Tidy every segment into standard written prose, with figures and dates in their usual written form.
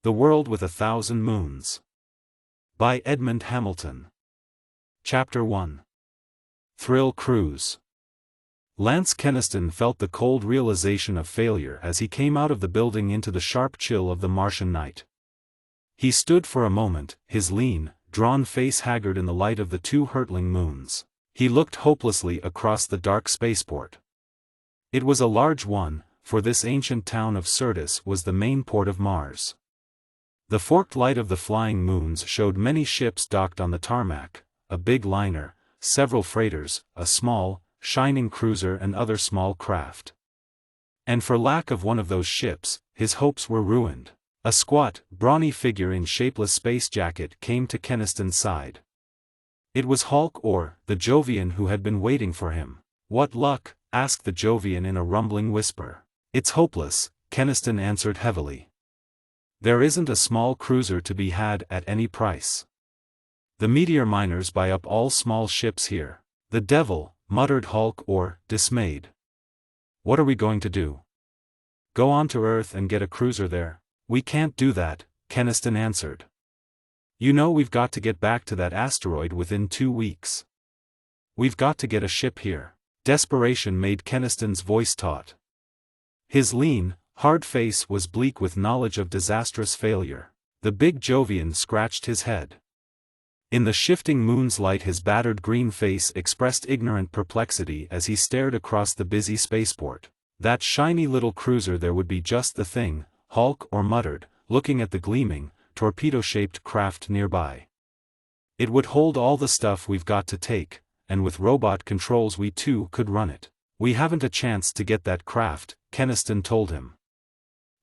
The World with 1,000 Moons. By Edmond Hamilton. Chapter 1. Thrill Cruise. Lance Keniston felt the cold realization of failure as he came out of the building into the sharp chill of the Martian night. He stood for a moment, his lean, drawn face haggard in the light of the two hurtling moons. He looked hopelessly across the dark spaceport. It was a large one, for this ancient town of Syrtis was the main port of Mars. The forked light of the flying moons showed many ships docked on the tarmac, a big liner, several freighters, a small, shining cruiser and other small craft. And for lack of one of those ships, his hopes were ruined. A squat, brawny figure in shapeless space jacket came to Keniston's side. It was Hulk or the Jovian who had been waiting for him. "What luck?" asked the Jovian in a rumbling whisper. "It's hopeless," Keniston answered heavily. "There isn't a small cruiser to be had at any price. The meteor miners buy up all small ships here." "The devil," muttered Hulk or, dismayed. "What are we going to do? Go on to Earth and get a cruiser there?" "We can't do that," Keniston answered. "You know we've got to get back to that asteroid within 2 weeks. We've got to get a ship here." Desperation made Keniston's voice taut. His lean, hard face was bleak with knowledge of disastrous failure. The big Jovian scratched his head. In the shifting moon's light his battered green face expressed ignorant perplexity as he stared across the busy spaceport. "That shiny little cruiser there would be just the thing," Hulk or muttered, looking at the gleaming, torpedo-shaped craft nearby. "It would hold all the stuff we've got to take, and with robot controls we too could run it." "We haven't a chance to get that craft," Keniston told him.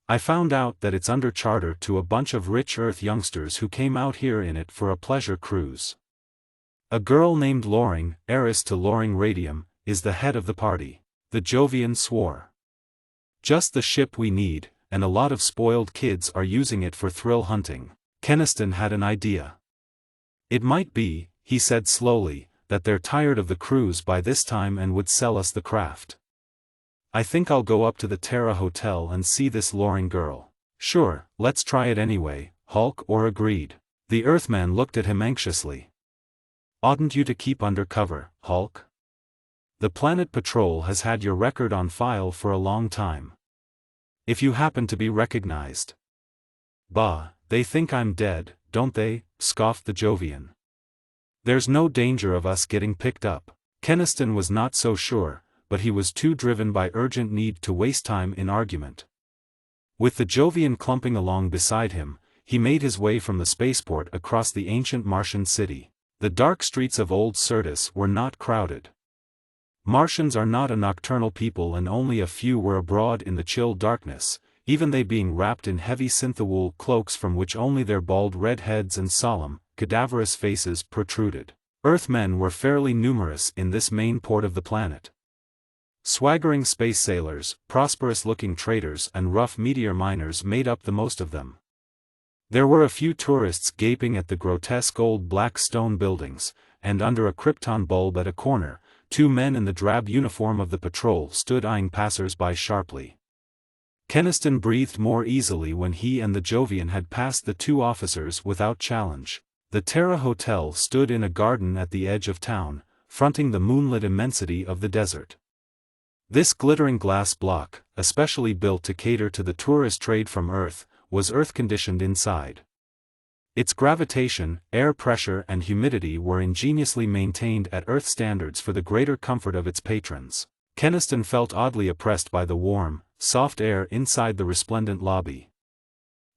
"I found out that it's under charter to a bunch of rich Earth youngsters who came out here in it for a pleasure cruise. A girl named Loring, heiress to Loring Radium, is the head of the party." The Jovian swore. "Just the ship we need, and a lot of spoiled kids are using it for thrill hunting." Keniston had an idea. "It might be," he said slowly, "that they're tired of the cruise by this time and would sell us the craft. I think I'll go up to the Terra Hotel and see this Loring girl." "Sure, let's try it anyway," Hulk or agreed. The Earthman looked at him anxiously. "Oughtn't you to keep under cover, Hulk? The Planet Patrol has had your record on file for a long time. If you happen to be recognized." "Bah, they think I'm dead, don't they?" scoffed the Jovian. "There's no danger of us getting picked up." Keniston was not so sure, but he was too driven by urgent need to waste time in argument. With the Jovian clumping along beside him, he made his way from the spaceport across the ancient Martian city. The dark streets of old Syrtis were not crowded. Martians are not a nocturnal people and only a few were abroad in the chill darkness, even they being wrapped in heavy synthowool cloaks from which only their bald red heads and solemn, cadaverous faces protruded. Earthmen were fairly numerous in this main port of the planet. Swaggering space sailors, prosperous-looking traders and rough meteor miners made up the most of them. There were a few tourists gaping at the grotesque old black stone buildings, and under a krypton bulb at a corner, 2 men in the drab uniform of the patrol stood eyeing passers-by sharply. Keniston breathed more easily when he and the Jovian had passed the 2 officers without challenge. The Terra Hotel stood in a garden at the edge of town, fronting the moonlit immensity of the desert. This glittering glass block, especially built to cater to the tourist trade from Earth, was Earth-conditioned inside. Its gravitation, air pressure and humidity were ingeniously maintained at Earth standards for the greater comfort of its patrons. Keniston felt oddly oppressed by the warm, soft air inside the resplendent lobby.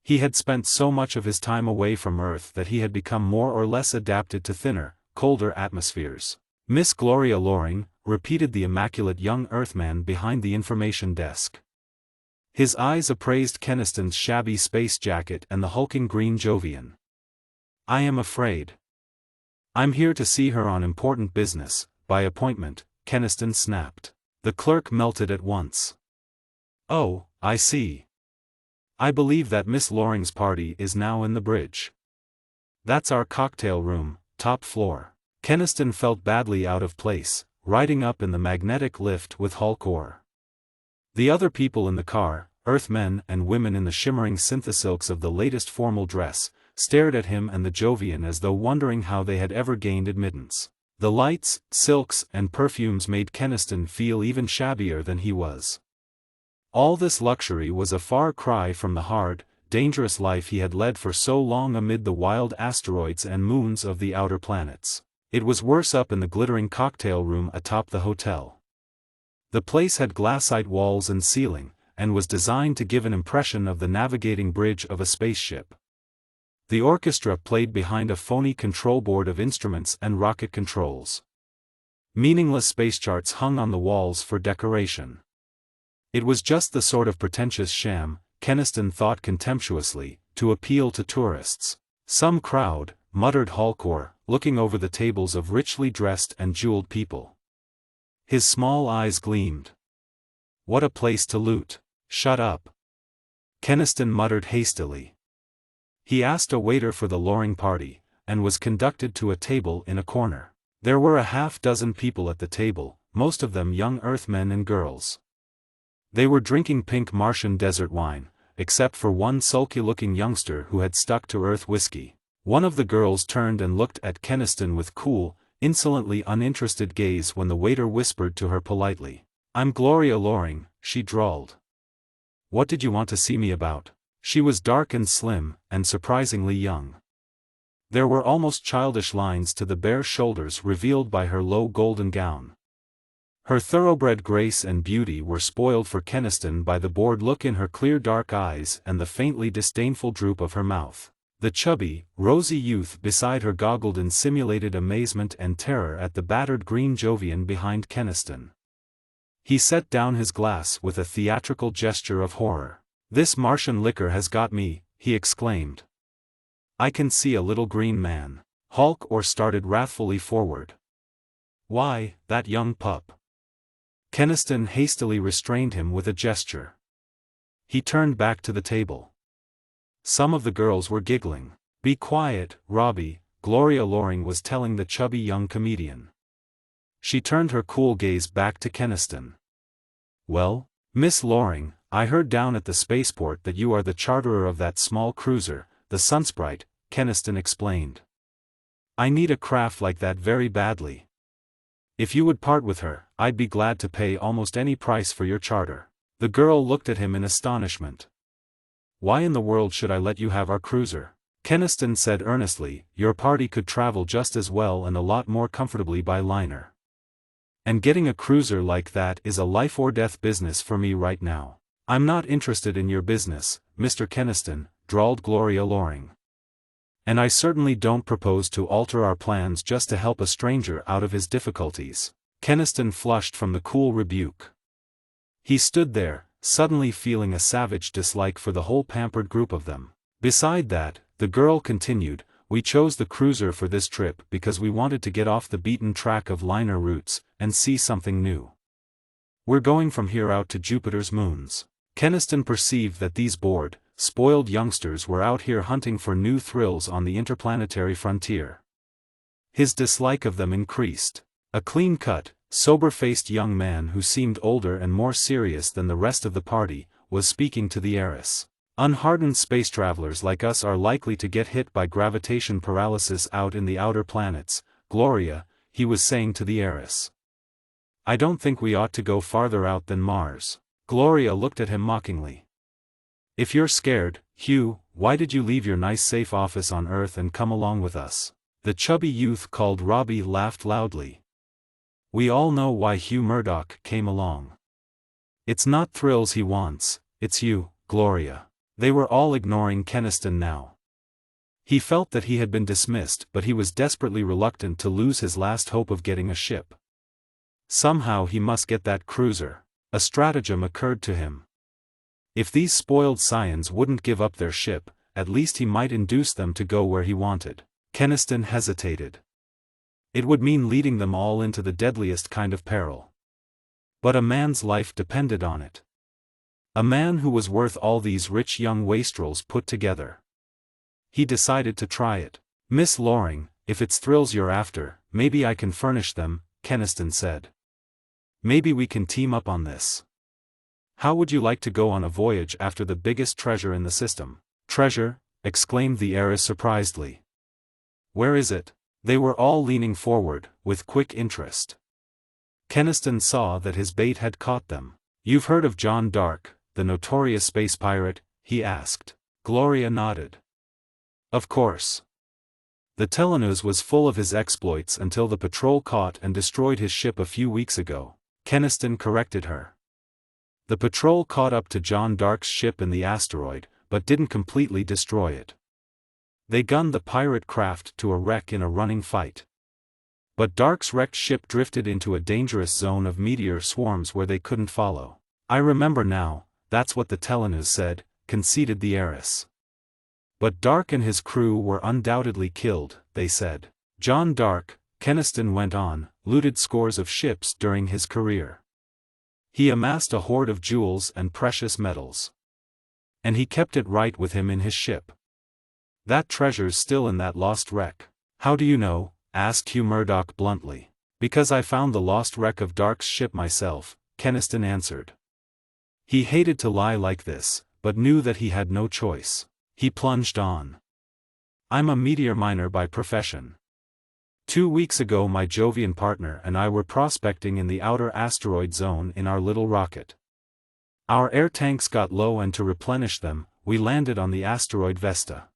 He had spent so much of his time away from Earth that he had become more or less adapted to thinner, colder atmospheres. "Miss Gloria Loring," repeated the immaculate young Earthman behind the information desk. His eyes appraised Keniston's shabby space jacket and the hulking green Jovian. "I am afraid. I'm here to see her on important business, by appointment," Keniston snapped. The clerk melted at once. "Oh, I see. I believe that Miss Loring's party is now in the bridge. That's our cocktail room, top floor." Keniston felt badly out of place, riding up in the magnetic lift with Hulk or. The other people in the car, Earthmen and women in the shimmering synthesilks of the latest formal dress, stared at him and the Jovian as though wondering how they had ever gained admittance. The lights, silks, and perfumes made Keniston feel even shabbier than he was. All this luxury was a far cry from the hard, dangerous life he had led for so long amid the wild asteroids and moons of the outer planets. It was worse up in the glittering cocktail room atop the hotel. The place had glassite walls and ceiling, and was designed to give an impression of the navigating bridge of a spaceship. The orchestra played behind a phony control board of instruments and rocket controls. Meaningless space charts hung on the walls for decoration. It was just the sort of pretentious sham, Keniston thought contemptuously, to appeal to tourists. "Some crowd," muttered Halcor, looking over the tables of richly dressed and jeweled people. His small eyes gleamed. "What a place to loot." "Shut up," Keniston muttered hastily. He asked a waiter for the Loring party, and was conducted to a table in a corner. There were a half-dozen people at the table, most of them young Earthmen and girls. They were drinking pink Martian desert wine, except for one sulky-looking youngster who had stuck to Earth whiskey. One of the girls turned and looked at Keniston with cool, insolently uninterested gaze when the waiter whispered to her politely. "I'm Gloria Loring," she drawled. "What did you want to see me about?" She was dark and slim, and surprisingly young. There were almost childish lines to the bare shoulders revealed by her low golden gown. Her thoroughbred grace and beauty were spoiled for Keniston by the bored look in her clear dark eyes and the faintly disdainful droop of her mouth. The chubby, rosy youth beside her goggled in simulated amazement and terror at the battered green Jovian behind Keniston. He set down his glass with a theatrical gesture of horror. "This Martian liquor has got me," he exclaimed. "I can see a little green man." Halcor started wrathfully forward. "Why, that young pup." Keniston hastily restrained him with a gesture. He turned back to the table. Some of the girls were giggling. "Be quiet, Robbie," Gloria Loring was telling the chubby young comedian. She turned her cool gaze back to Keniston. "Well, Miss Loring, I heard down at the spaceport that you are the charterer of that small cruiser, the Sunsprite," Keniston explained. "I need a craft like that very badly. If you would part with her, I'd be glad to pay almost any price for your charter." The girl looked at him in astonishment. "Why in the world should I let you have our cruiser?" Keniston said earnestly. "Your party could travel just as well and a lot more comfortably by liner. And getting a cruiser like that is a life-or-death business for me right now." "I'm not interested in your business, Mr. Keniston," drawled Gloria Loring. "And I certainly don't propose to alter our plans just to help a stranger out of his difficulties." Keniston flushed from the cool rebuke. He stood there, suddenly feeling a savage dislike for the whole pampered group of them. "Beside that," the girl continued, "we chose the cruiser for this trip because we wanted to get off the beaten track of liner routes, and see something new. We're going from here out to Jupiter's moons." Keniston perceived that these bored, spoiled youngsters were out here hunting for new thrills on the interplanetary frontier. His dislike of them increased. A clean-cut, sober-faced young man who seemed older and more serious than the rest of the party, was speaking to the heiress. "Unhardened space travelers like us are likely to get hit by gravitation paralysis out in the outer planets, Gloria," he was saying to the heiress. "I don't think we ought to go farther out than Mars." Gloria looked at him mockingly. "If you're scared, Hugh, why did you leave your nice safe office on Earth and come along with us?" The chubby youth called Robbie laughed loudly. "We all know why Hugh Murdoch came along. It's not thrills he wants, it's you, Gloria." They were all ignoring Keniston now. He felt that he had been dismissed, but he was desperately reluctant to lose his last hope of getting a ship. Somehow he must get that cruiser. A stratagem occurred to him. If these spoiled scions wouldn't give up their ship, at least he might induce them to go where he wanted. Keniston hesitated. It would mean leading them all into the deadliest kind of peril. But a man's life depended on it. A man who was worth all these rich young wastrels put together. He decided to try it. "Miss Loring, if it's thrills you're after, maybe I can furnish them," Keniston said. "Maybe we can team up on this." How would you like to go on a voyage after the biggest treasure in the system? Treasure? Exclaimed the heiress surprisedly. Where is it? They were all leaning forward, with quick interest. Keniston saw that his bait had caught them. You've heard of John Dark, the notorious space pirate? He asked. Gloria nodded. Of course. The Telenews was full of his exploits until the patrol caught and destroyed his ship a few weeks ago. Keniston corrected her. The patrol caught up to John Dark's ship in the asteroid, but didn't completely destroy it. They gunned the pirate craft to a wreck in a running fight. But Dark's wrecked ship drifted into a dangerous zone of meteor swarms where they couldn't follow. I remember now, that's what the Telenews said, conceded the heiress. But Dark and his crew were undoubtedly killed, they said. John Dark, Keniston went on, looted scores of ships during his career. He amassed a hoard of jewels and precious metals. And he kept it right with him in his ship. That treasure's still in that lost wreck. How do you know? Asked Hugh Murdoch bluntly. Because I found the lost wreck of Dark's ship myself, Keniston answered. He hated to lie like this, but knew that he had no choice. He plunged on. I'm a meteor miner by profession. 2 weeks ago my Jovian partner and I were prospecting in the outer asteroid zone in our little rocket. Our air tanks got low and to replenish them, we landed on the asteroid Vesta.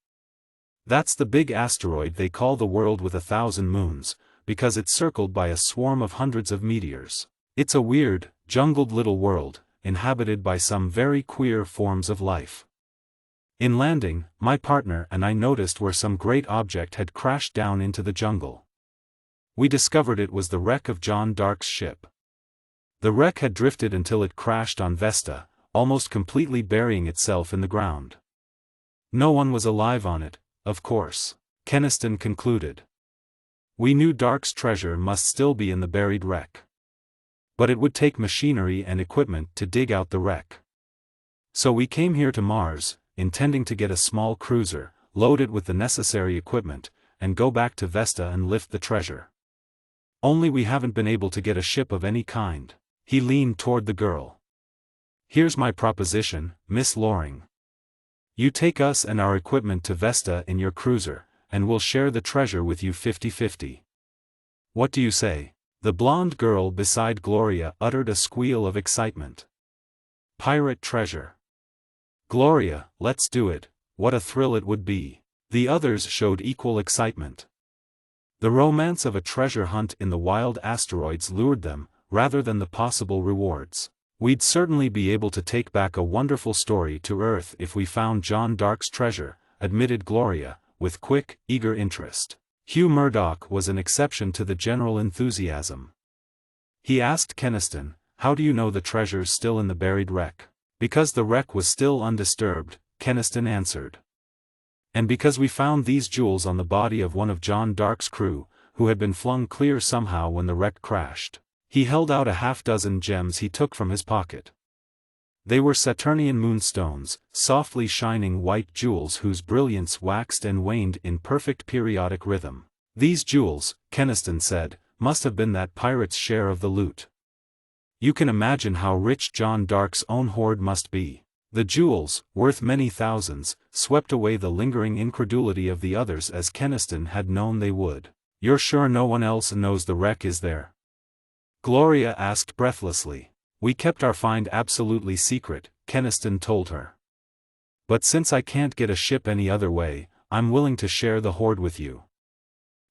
That's the big asteroid they call the world with 1,000 moons, because it's circled by a swarm of hundreds of meteors. It's a weird, jungled little world, inhabited by some very queer forms of life. In landing, my partner and I noticed where some great object had crashed down into the jungle. We discovered it was the wreck of John Dark's ship. The wreck had drifted until it crashed on Vesta, almost completely burying itself in the ground. No one was alive on it, of course, Keniston concluded. We knew Dark's treasure must still be in the buried wreck. But it would take machinery and equipment to dig out the wreck. So we came here to Mars, intending to get a small cruiser, load it with the necessary equipment, and go back to Vesta and lift the treasure. Only we haven't been able to get a ship of any kind. He leaned toward the girl. Here's my proposition, Miss Loring. You take us and our equipment to Vesta in your cruiser, and we'll share the treasure with you 50-50. What do you say? The blonde girl beside Gloria uttered a squeal of excitement. Pirate treasure. Gloria, let's do it, what a thrill it would be. The others showed equal excitement. The romance of a treasure hunt in the wild asteroids lured them, rather than the possible rewards. We'd certainly be able to take back a wonderful story to Earth if we found John Dark's treasure, admitted Gloria, with quick, eager interest. Hugh Murdoch was an exception to the general enthusiasm. He asked Keniston, how do you know the treasure's still in the buried wreck? Because the wreck was still undisturbed, Keniston answered. And because we found these jewels on the body of one of John Dark's crew, who had been flung clear somehow when the wreck crashed. He held out a half-dozen gems he took from his pocket. They were Saturnian moonstones, softly shining white jewels whose brilliance waxed and waned in perfect periodic rhythm. These jewels, Keniston said, must have been that pirate's share of the loot. You can imagine how rich John Dark's own hoard must be. The jewels, worth many thousands, swept away the lingering incredulity of the others as Keniston had known they would. You're sure no one else knows the wreck is there? Gloria asked breathlessly. We kept our find absolutely secret, Keniston told her. But since I can't get a ship any other way, I'm willing to share the hoard with you.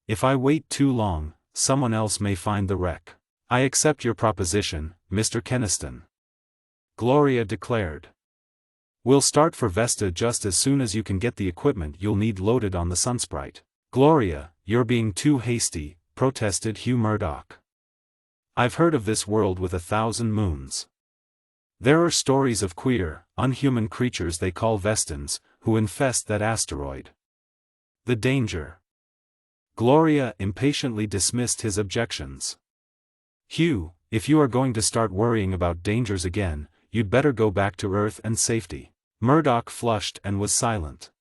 If I wait too long, someone else may find the wreck. I accept your proposition, Mr. Keniston. Gloria declared. We'll start for Vesta just as soon as you can get the equipment you'll need loaded on the Sunsprite. Gloria, you're being too hasty, protested Hugh Murdoch. I've heard of this world with 1,000 moons. There are stories of queer, unhuman creatures they call Vestans, who infest that asteroid. The danger. Gloria impatiently dismissed his objections. Hugh, if you are going to start worrying about dangers again, you'd better go back to Earth and safety. Murdoch flushed and was silent.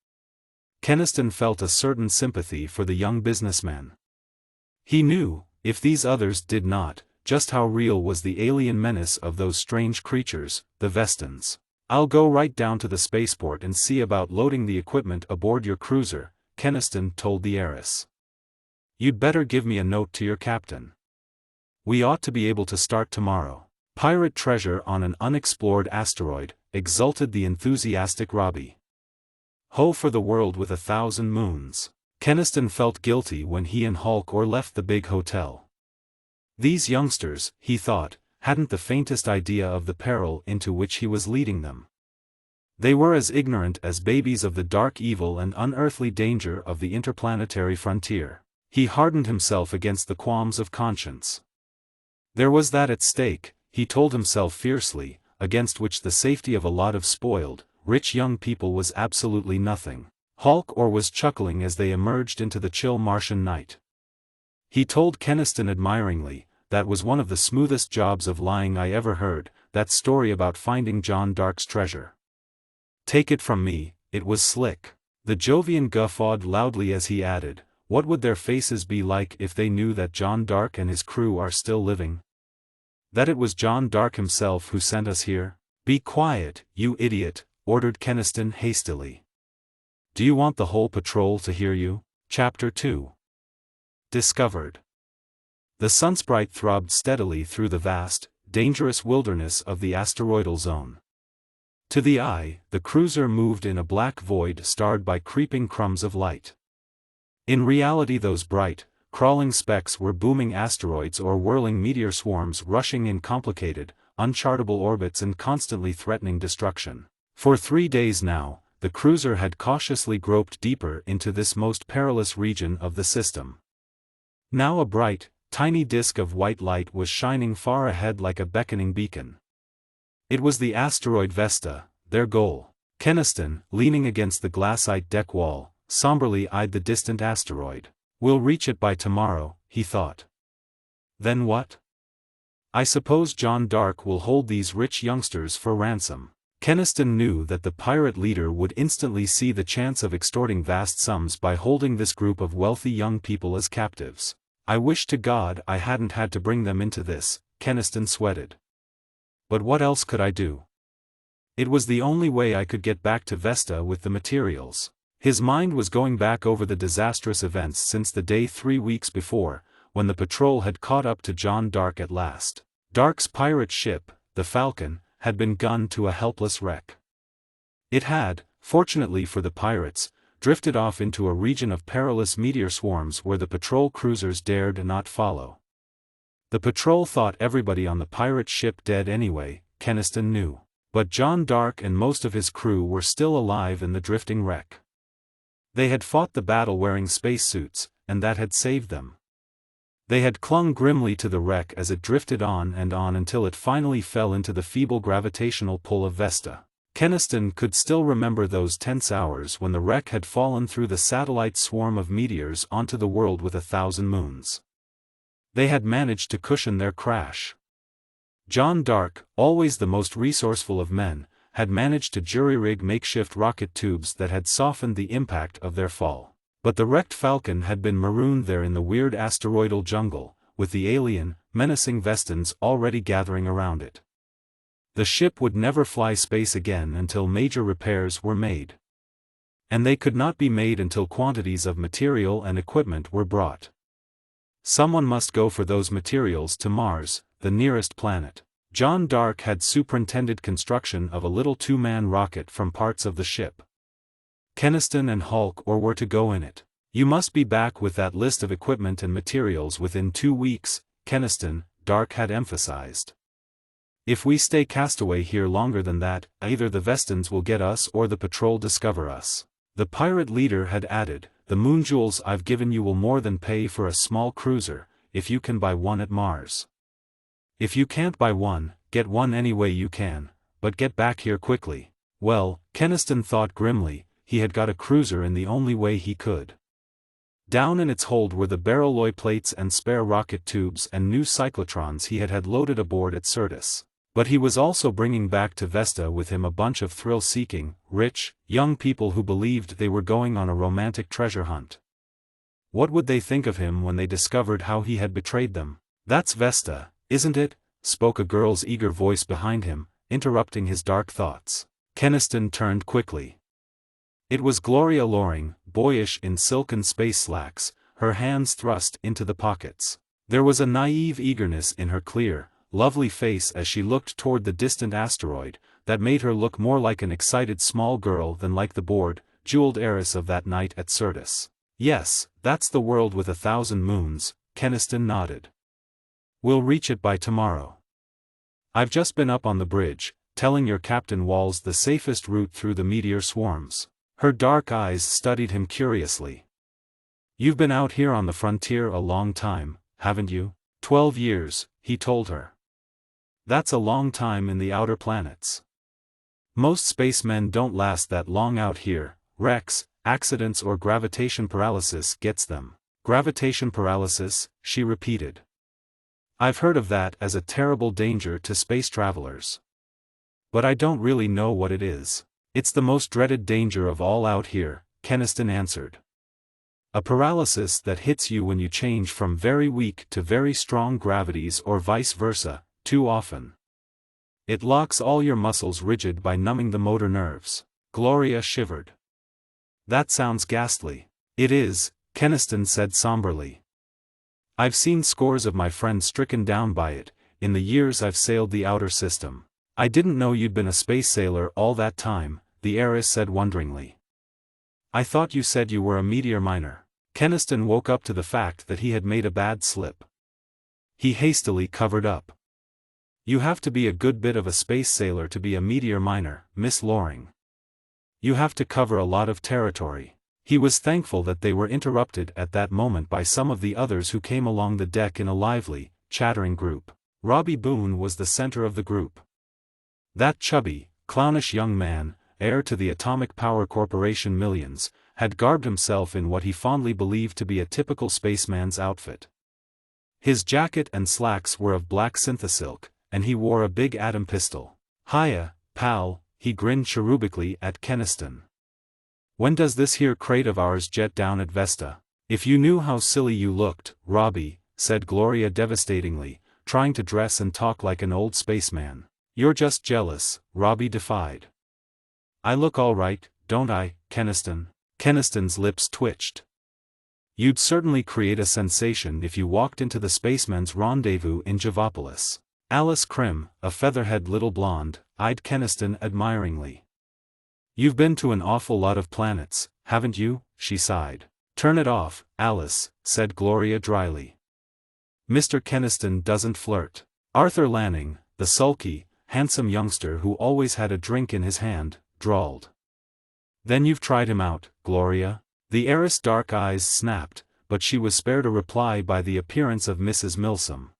Keniston felt a certain sympathy for the young businessman. He knew, if these others did not, just how real was the alien menace of those strange creatures, the Vestans. "I'll go right down to the spaceport and see about loading the equipment aboard your cruiser," Keniston told the heiress. "You'd better give me a note to your captain. We ought to be able to start tomorrow." "Pirate treasure on an unexplored asteroid," exulted the enthusiastic Robbie. "Ho for the world with 1,000 moons." Keniston felt guilty when he and Hulk left the big hotel. These youngsters, he thought, hadn't the faintest idea of the peril into which he was leading them. They were as ignorant as babies of the dark evil and unearthly danger of the interplanetary frontier. He hardened himself against the qualms of conscience. There was that at stake, he told himself fiercely, against which the safety of a lot of spoiled, rich young people was absolutely nothing. Hulk was chuckling as they emerged into the chill Martian night. He told Keniston admiringly, "That was one of the smoothest jobs of lying I ever heard, that story about finding John Dark's treasure. Take it from me, it was slick." The Jovian guffawed loudly as he added, "What would their faces be like if they knew that John Dark and his crew are still living? That it was John Dark himself who sent us here?" "Be quiet, you idiot," ordered Keniston hastily. "Do you want the whole patrol to hear you?" Chapter 2. Discovered. The sunsprite throbbed steadily through the vast, dangerous wilderness of the asteroidal zone. To the eye, the cruiser moved in a black void starred by creeping crumbs of light. In reality those bright, crawling specks were booming asteroids or whirling meteor swarms rushing in complicated, unchartable orbits and constantly threatening destruction. For 3 days now, the cruiser had cautiously groped deeper into this most perilous region of the system. Now a bright, tiny disk of white light was shining far ahead like a beckoning beacon. It was the asteroid Vesta, their goal. Keniston, leaning against the glassite deck wall, somberly eyed the distant asteroid. "We'll reach it by tomorrow," he thought. "Then what? I suppose John Dark will hold these rich youngsters for ransom." Keniston knew that the pirate leader would instantly see the chance of extorting vast sums by holding this group of wealthy young people as captives. "I wish to God I hadn't had to bring them into this," Keniston sweated. "But what else could I do? It was the only way I could get back to Vesta with the materials." His mind was going back over the disastrous events since the day 3 weeks before, when the patrol had caught up to John Dark at last. Dark's pirate ship, the Falcon, had been gunned to a helpless wreck. It had, fortunately for the pirates, drifted off into a region of perilous meteor swarms where the patrol cruisers dared not follow. The patrol thought everybody on the pirate ship dead anyway, Keniston knew. But John Dark and most of his crew were still alive in the drifting wreck. They had fought the battle wearing spacesuits, and that had saved them. They had clung grimly to the wreck as it drifted on until it finally fell into the feeble gravitational pull of Vesta. Keniston could still remember those tense hours when the wreck had fallen through the satellite swarm of meteors onto the world with 1,000 moons. They had managed to cushion their crash. John Dark, always the most resourceful of men, had managed to jury-rig makeshift rocket tubes that had softened the impact of their fall. But the wrecked Falcon had been marooned there in the weird asteroidal jungle, with the alien, menacing Vestans already gathering around it. The ship would never fly space again until major repairs were made. And they could not be made until quantities of material and equipment were brought. Someone must go for those materials to Mars, the nearest planet. John Dark had superintended construction of a little 2-man rocket from parts of the ship. Keniston and Hulk were to go in it. "You must be back with that list of equipment and materials within 2 weeks, Keniston," Dark had emphasized. "If we stay castaway here longer than that, either the Vestans will get us or the patrol discover us." The pirate leader had added, "The moon jewels I've given you will more than pay for a small cruiser, if you can buy one at Mars. If you can't buy one, get one any way you can, but get back here quickly." Well, Keniston thought grimly, he had got a cruiser in the only way he could. Down in its hold were the barrel plates and spare rocket tubes and new cyclotrons he had loaded aboard at Syrtis. But he was also bringing back to Vesta with him a bunch of thrill-seeking, rich, young people who believed they were going on a romantic treasure hunt. What would they think of him when they discovered how he had betrayed them? "That's Vesta, Isn't it? Spoke a girl's eager voice behind him, interrupting his dark thoughts. Keniston turned quickly. It was Gloria Loring, boyish in silken space slacks, her hands thrust into the pockets. There was a naive eagerness in her clear, lovely face as she looked toward the distant asteroid, that made her look more like an excited small girl than like the bored, jeweled heiress of that night at Syrtis. Yes, that's the world with 1,000 moons, Keniston nodded. We'll reach it by tomorrow. I've just been up on the bridge, telling your Captain Walls the safest route through the meteor swarms. Her dark eyes studied him curiously. You've been out here on the frontier a long time, haven't you? 12 years, he told her. That's a long time in the outer planets. Most spacemen don't last that long out here. Wrecks, accidents or gravitation paralysis gets them. Gravitation paralysis, she repeated. I've heard of that as a terrible danger to space travelers. But I don't really know what it is. It's the most dreaded danger of all out here, Keniston answered. A paralysis that hits you when you change from very weak to very strong gravities or vice versa, too often. It locks all your muscles rigid by numbing the motor nerves. Gloria shivered. That sounds ghastly. It is, Keniston said somberly. I've seen scores of my friends stricken down by it, in the years I've sailed the outer system. I didn't know you'd been a space sailor all that time, the heiress said wonderingly. I thought you said you were a meteor miner. Keniston woke up to the fact that he had made a bad slip. He hastily covered up. You have to be a good bit of a space sailor to be a meteor miner, Miss Loring. You have to cover a lot of territory. He was thankful that they were interrupted at that moment by some of the others who came along the deck in a lively, chattering group. Robbie Boone was the center of the group. That chubby, clownish young man, heir to the Atomic Power Corporation millions, had garbed himself in what he fondly believed to be a typical spaceman's outfit. His jacket and slacks were of black synthisilk, and he wore a big atom pistol. Hiya, pal, he grinned cherubically at Keniston. When does this here crate of ours jet down at Vesta? If you knew how silly you looked, Robbie, said Gloria devastatingly, trying to dress and talk like an old spaceman. You're just jealous, Robbie defied. I look all right, don't I, Keniston? Keniston's lips twitched. You'd certainly create a sensation if you walked into the spacemen's rendezvous in Javopolis. Alice Krim, a featherhead little blonde, eyed Keniston admiringly. You've been to an awful lot of planets, haven't you? She sighed. Turn it off, Alice, said Gloria dryly. Mr. Keniston doesn't flirt. Arthur Lanning, the sulky, handsome youngster who always had a drink in his hand, drawled. Then you've tried him out, Gloria? The heiress' dark eyes snapped, but she was spared a reply by the appearance of Mrs. Milsom.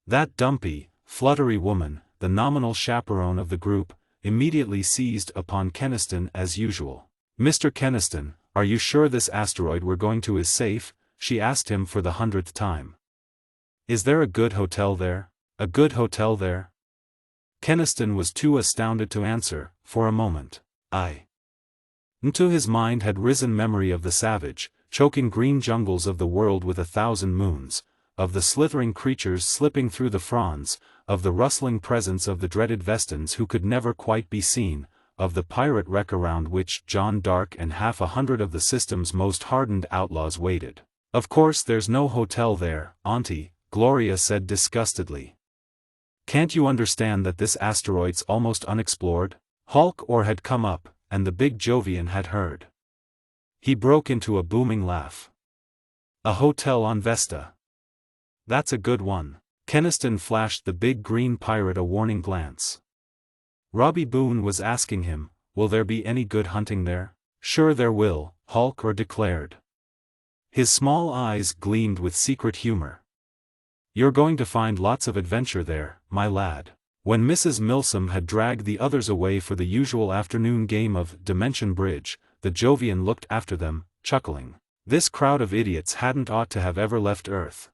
That dumpy, fluttery woman, the nominal chaperone of the group, immediately seized upon Keniston as usual. Mr. Keniston, are you sure this asteroid we're going to is safe? She asked him for the 100th time. Is there a good hotel there? A good hotel there? Keniston was too astounded to answer, for a moment. Into his mind had risen memory of the savage, choking green jungles of the world with 1,000 moons, of the slithering creatures slipping through the fronds, of the rustling presence of the dreaded Vestans who could never quite be seen, of the pirate wreck around which John Dark and 100 of the system's most hardened outlaws waited. Of course there's no hotel there, Auntie, Gloria said disgustedly. Can't you understand that this asteroid's almost unexplored? Hulk or had come up, and the big Jovian had heard. He broke into a booming laugh. A hotel on Vesta. That's a good one. Keniston flashed the big green pirate a warning glance. Robbie Boone was asking him, will there be any good hunting there? Sure there will, Hulk declared. His small eyes gleamed with secret humor. You're going to find lots of adventure there, my lad. When Mrs. Milsom had dragged the others away for the usual afternoon game of Dimension Bridge, the Jovian looked after them, chuckling. This crowd of idiots hadn't ought to have ever left Earth.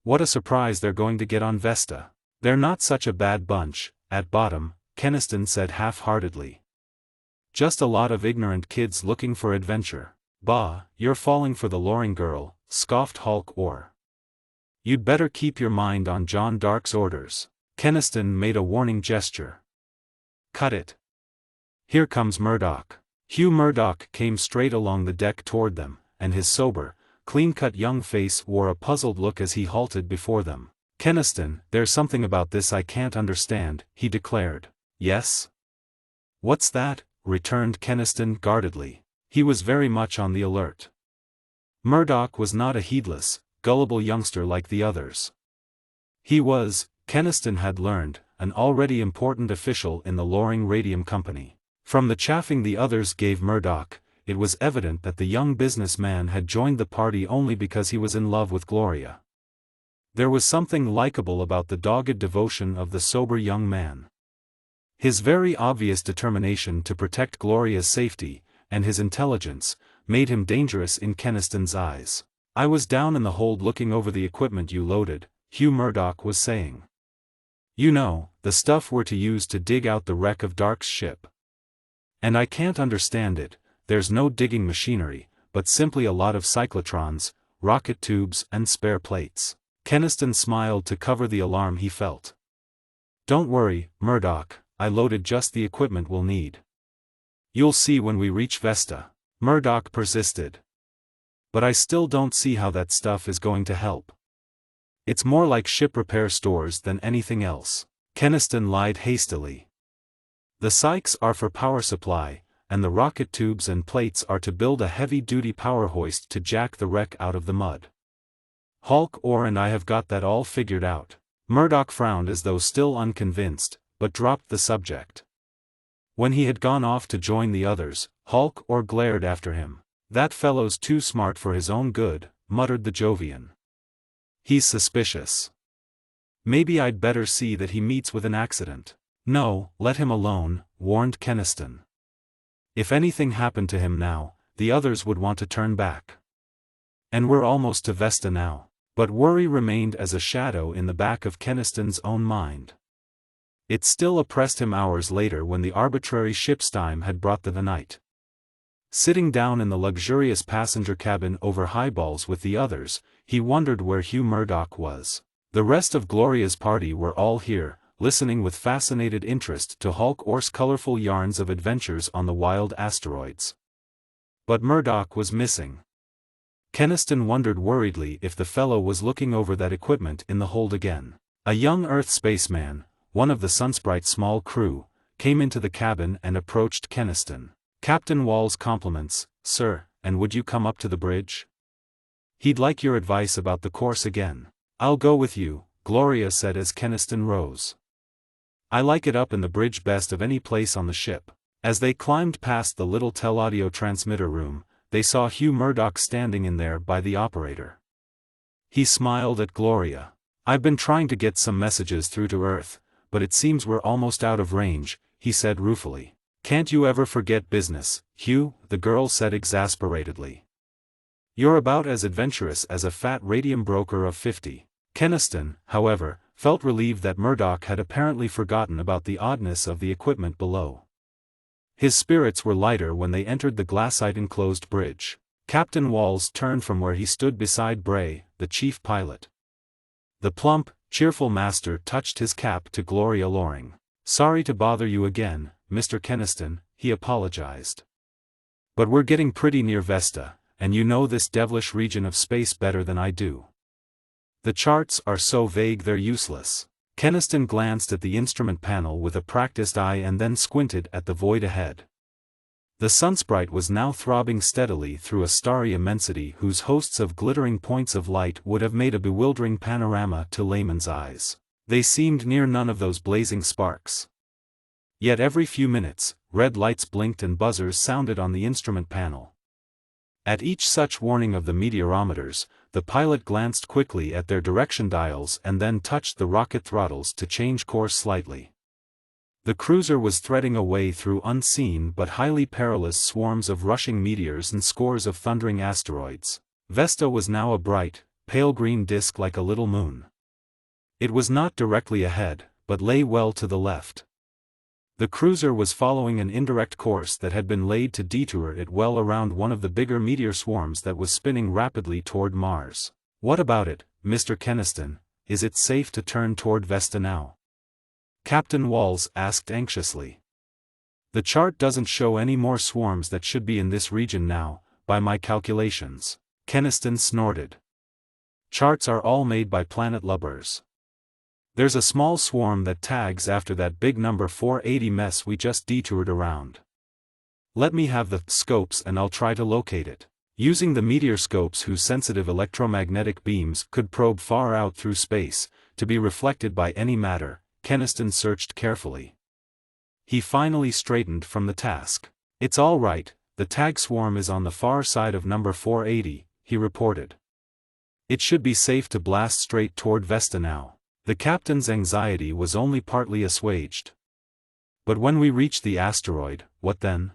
What a surprise they're going to get on Vesta. They're not such a bad bunch, at bottom, Keniston said half-heartedly. Just a lot of ignorant kids looking for adventure. Bah, you're falling for the Loring girl, scoffed Hulk. You'd better keep your mind on John Dark's orders. Keniston made a warning gesture. Cut it. Here comes Murdoch. Hugh Murdoch came straight along the deck toward them, and his sober, clean-cut young face wore a puzzled look as he halted before them. Keniston, there's something about this I can't understand, he declared. Yes? What's that? Returned Keniston guardedly. He was very much on the alert. Murdoch was not a heedless, gullible youngster like the others. He was, Keniston had learned, an already important official in the Loring Radium Company. From the chaffing the others gave Murdoch, it was evident that the young businessman had joined the party only because he was in love with Gloria. There was something likable about the dogged devotion of the sober young man. His very obvious determination to protect Gloria's safety, and his intelligence, made him dangerous in Keniston's eyes. I was down in the hold looking over the equipment you loaded, Hugh Murdoch was saying. You know, the stuff we're to use to dig out the wreck of Dark's ship. And I can't understand it, there's no digging machinery, but simply a lot of cyclotrons, rocket tubes and spare plates. Keniston smiled to cover the alarm he felt. Don't worry, Murdoch, I loaded just the equipment we'll need. You'll see when we reach Vesta. Murdoch persisted. But I still don't see how that stuff is going to help. It's more like ship repair stores than anything else. Keniston lied hastily. The Sykes are for power supply, and the rocket tubes and plates are to build a heavy-duty power hoist to jack the wreck out of the mud. Hulk Orr and I have got that all figured out. Murdoch frowned as though still unconvinced, but dropped the subject. When he had gone off to join the others, Hulk Orr glared after him. That fellow's too smart for his own good, muttered the Jovian. He's suspicious. Maybe I'd better see that he meets with an accident. No, let him alone, warned Keniston. If anything happened to him now, the others would want to turn back. And we're almost to Vesta now. But worry remained as a shadow in the back of Keniston's own mind. It still oppressed him hours later when the arbitrary ship's time had brought the night. Sitting down in the luxurious passenger cabin over highballs with the others, he wondered where Hugh Murdoch was. The rest of Gloria's party were all here, listening with fascinated interest to Hulk Orr's colorful yarns of adventures on the wild asteroids. But Murdoch was missing. Keniston wondered worriedly if the fellow was looking over that equipment in the hold again. A young Earth spaceman, one of the Sunsprite's small crew, came into the cabin and approached Keniston. Captain Wall's compliments, sir, and would you come up to the bridge? He'd like your advice about the course again. I'll go with you, Gloria said as Keniston rose. I like it up in the bridge best of any place on the ship. As they climbed past the little telaudio transmitter room, they saw Hugh Murdoch standing in there by the operator. He smiled at Gloria. I've been trying to get some messages through to Earth, but it seems we're almost out of range, he said ruefully. Can't you ever forget business, Hugh? The girl said exasperatedly. You're about as adventurous as a fat radium broker of 50. Keniston, however, felt relieved that Murdoch had apparently forgotten about the oddness of the equipment below. His spirits were lighter when they entered the glassite-enclosed bridge. Captain Walls turned from where he stood beside Bray, the chief pilot. The plump, cheerful master touched his cap to Gloria Loring. Sorry to bother you again, Mr. Keniston, he apologized. But we're getting pretty near Vesta, and you know this devilish region of space better than I do. The charts are so vague they're useless. Keniston glanced at the instrument panel with a practiced eye and then squinted at the void ahead. The Sunsprite was now throbbing steadily through a starry immensity whose hosts of glittering points of light would have made a bewildering panorama to layman's eyes. They seemed near none of those blazing sparks. Yet every few minutes, red lights blinked and buzzers sounded on the instrument panel. At each such warning of the meteorometers, the pilot glanced quickly at their direction dials and then touched the rocket throttles to change course slightly. The cruiser was threading a way through unseen but highly perilous swarms of rushing meteors and scores of thundering asteroids. Vesta was now a bright, pale green disk like a little moon. It was not directly ahead, but lay well to the left. The cruiser was following an indirect course that had been laid to detour it well around one of the bigger meteor swarms that was spinning rapidly toward Mars. What about it, Mr. Keniston? Is it safe to turn toward Vesta now? Captain Walls asked anxiously. The chart doesn't show any more swarms that should be in this region now, by my calculations. Keniston snorted. Charts are all made by planet lubbers. There's a small swarm that tags after that big number 480 mess we just detoured around. Let me have the scopes and I'll try to locate it. Using the meteor scopes whose sensitive electromagnetic beams could probe far out through space, to be reflected by any matter, Keniston searched carefully. He finally straightened from the task. It's all right, the tag swarm is on the far side of number 480, he reported. It should be safe to blast straight toward Vesta now. The captain's anxiety was only partly assuaged. But when we reach the asteroid, what then?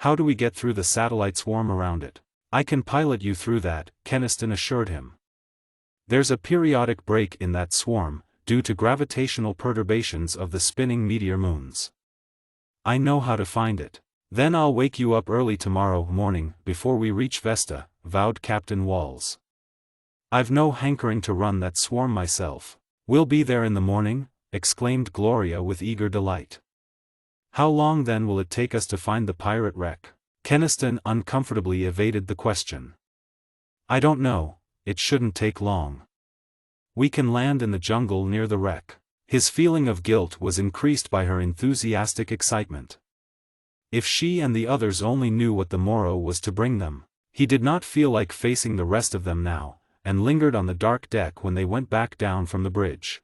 How do we get through the satellite swarm around it? I can pilot you through that, Keniston assured him. There's a periodic break in that swarm, due to gravitational perturbations of the spinning meteor moons. I know how to find it. Then I'll wake you up early tomorrow morning, before we reach Vesta, vowed Captain Walls. I've no hankering to run that swarm myself. We'll be there in the morning? Exclaimed Gloria with eager delight. How long then will it take us to find the pirate wreck? Keniston uncomfortably evaded the question. I don't know, it shouldn't take long. We can land in the jungle near the wreck. His feeling of guilt was increased by her enthusiastic excitement. If she and the others only knew what the morrow was to bring them. He did not feel like facing the rest of them now, and lingered on the dark deck when they went back down from the bridge.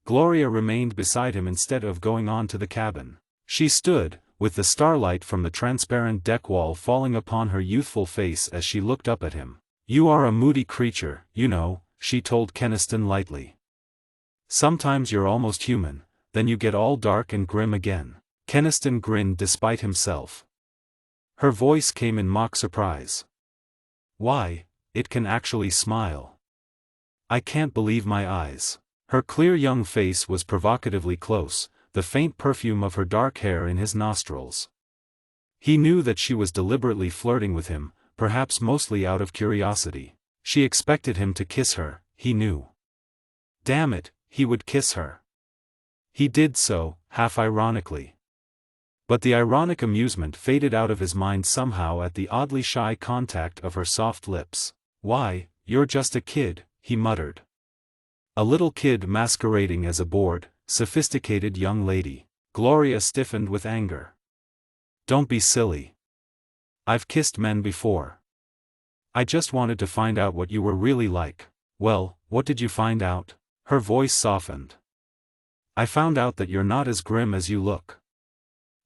Gloria remained beside him instead of going on to the cabin. She stood, with the starlight from the transparent deck wall falling upon her youthful face as she looked up at him. You are a moody creature, you know, she told Keniston lightly. Sometimes you're almost human, then you get all dark and grim again. Keniston grinned despite himself. Her voice came in mock surprise. Why, it can actually smile. I can't believe my eyes. Her clear young face was provocatively close, the faint perfume of her dark hair in his nostrils. He knew that she was deliberately flirting with him, perhaps mostly out of curiosity. She expected him to kiss her, he knew. Damn it, he would kiss her. He did so, half ironically. But the ironic amusement faded out of his mind somehow at the oddly shy contact of her soft lips. Why, you're just a kid, he muttered. A little kid masquerading as a bored, sophisticated young lady. Gloria stiffened with anger. Don't be silly. I've kissed men before. I just wanted to find out what you were really like. Well, what did you find out? Her voice softened. I found out that you're not as grim as you look.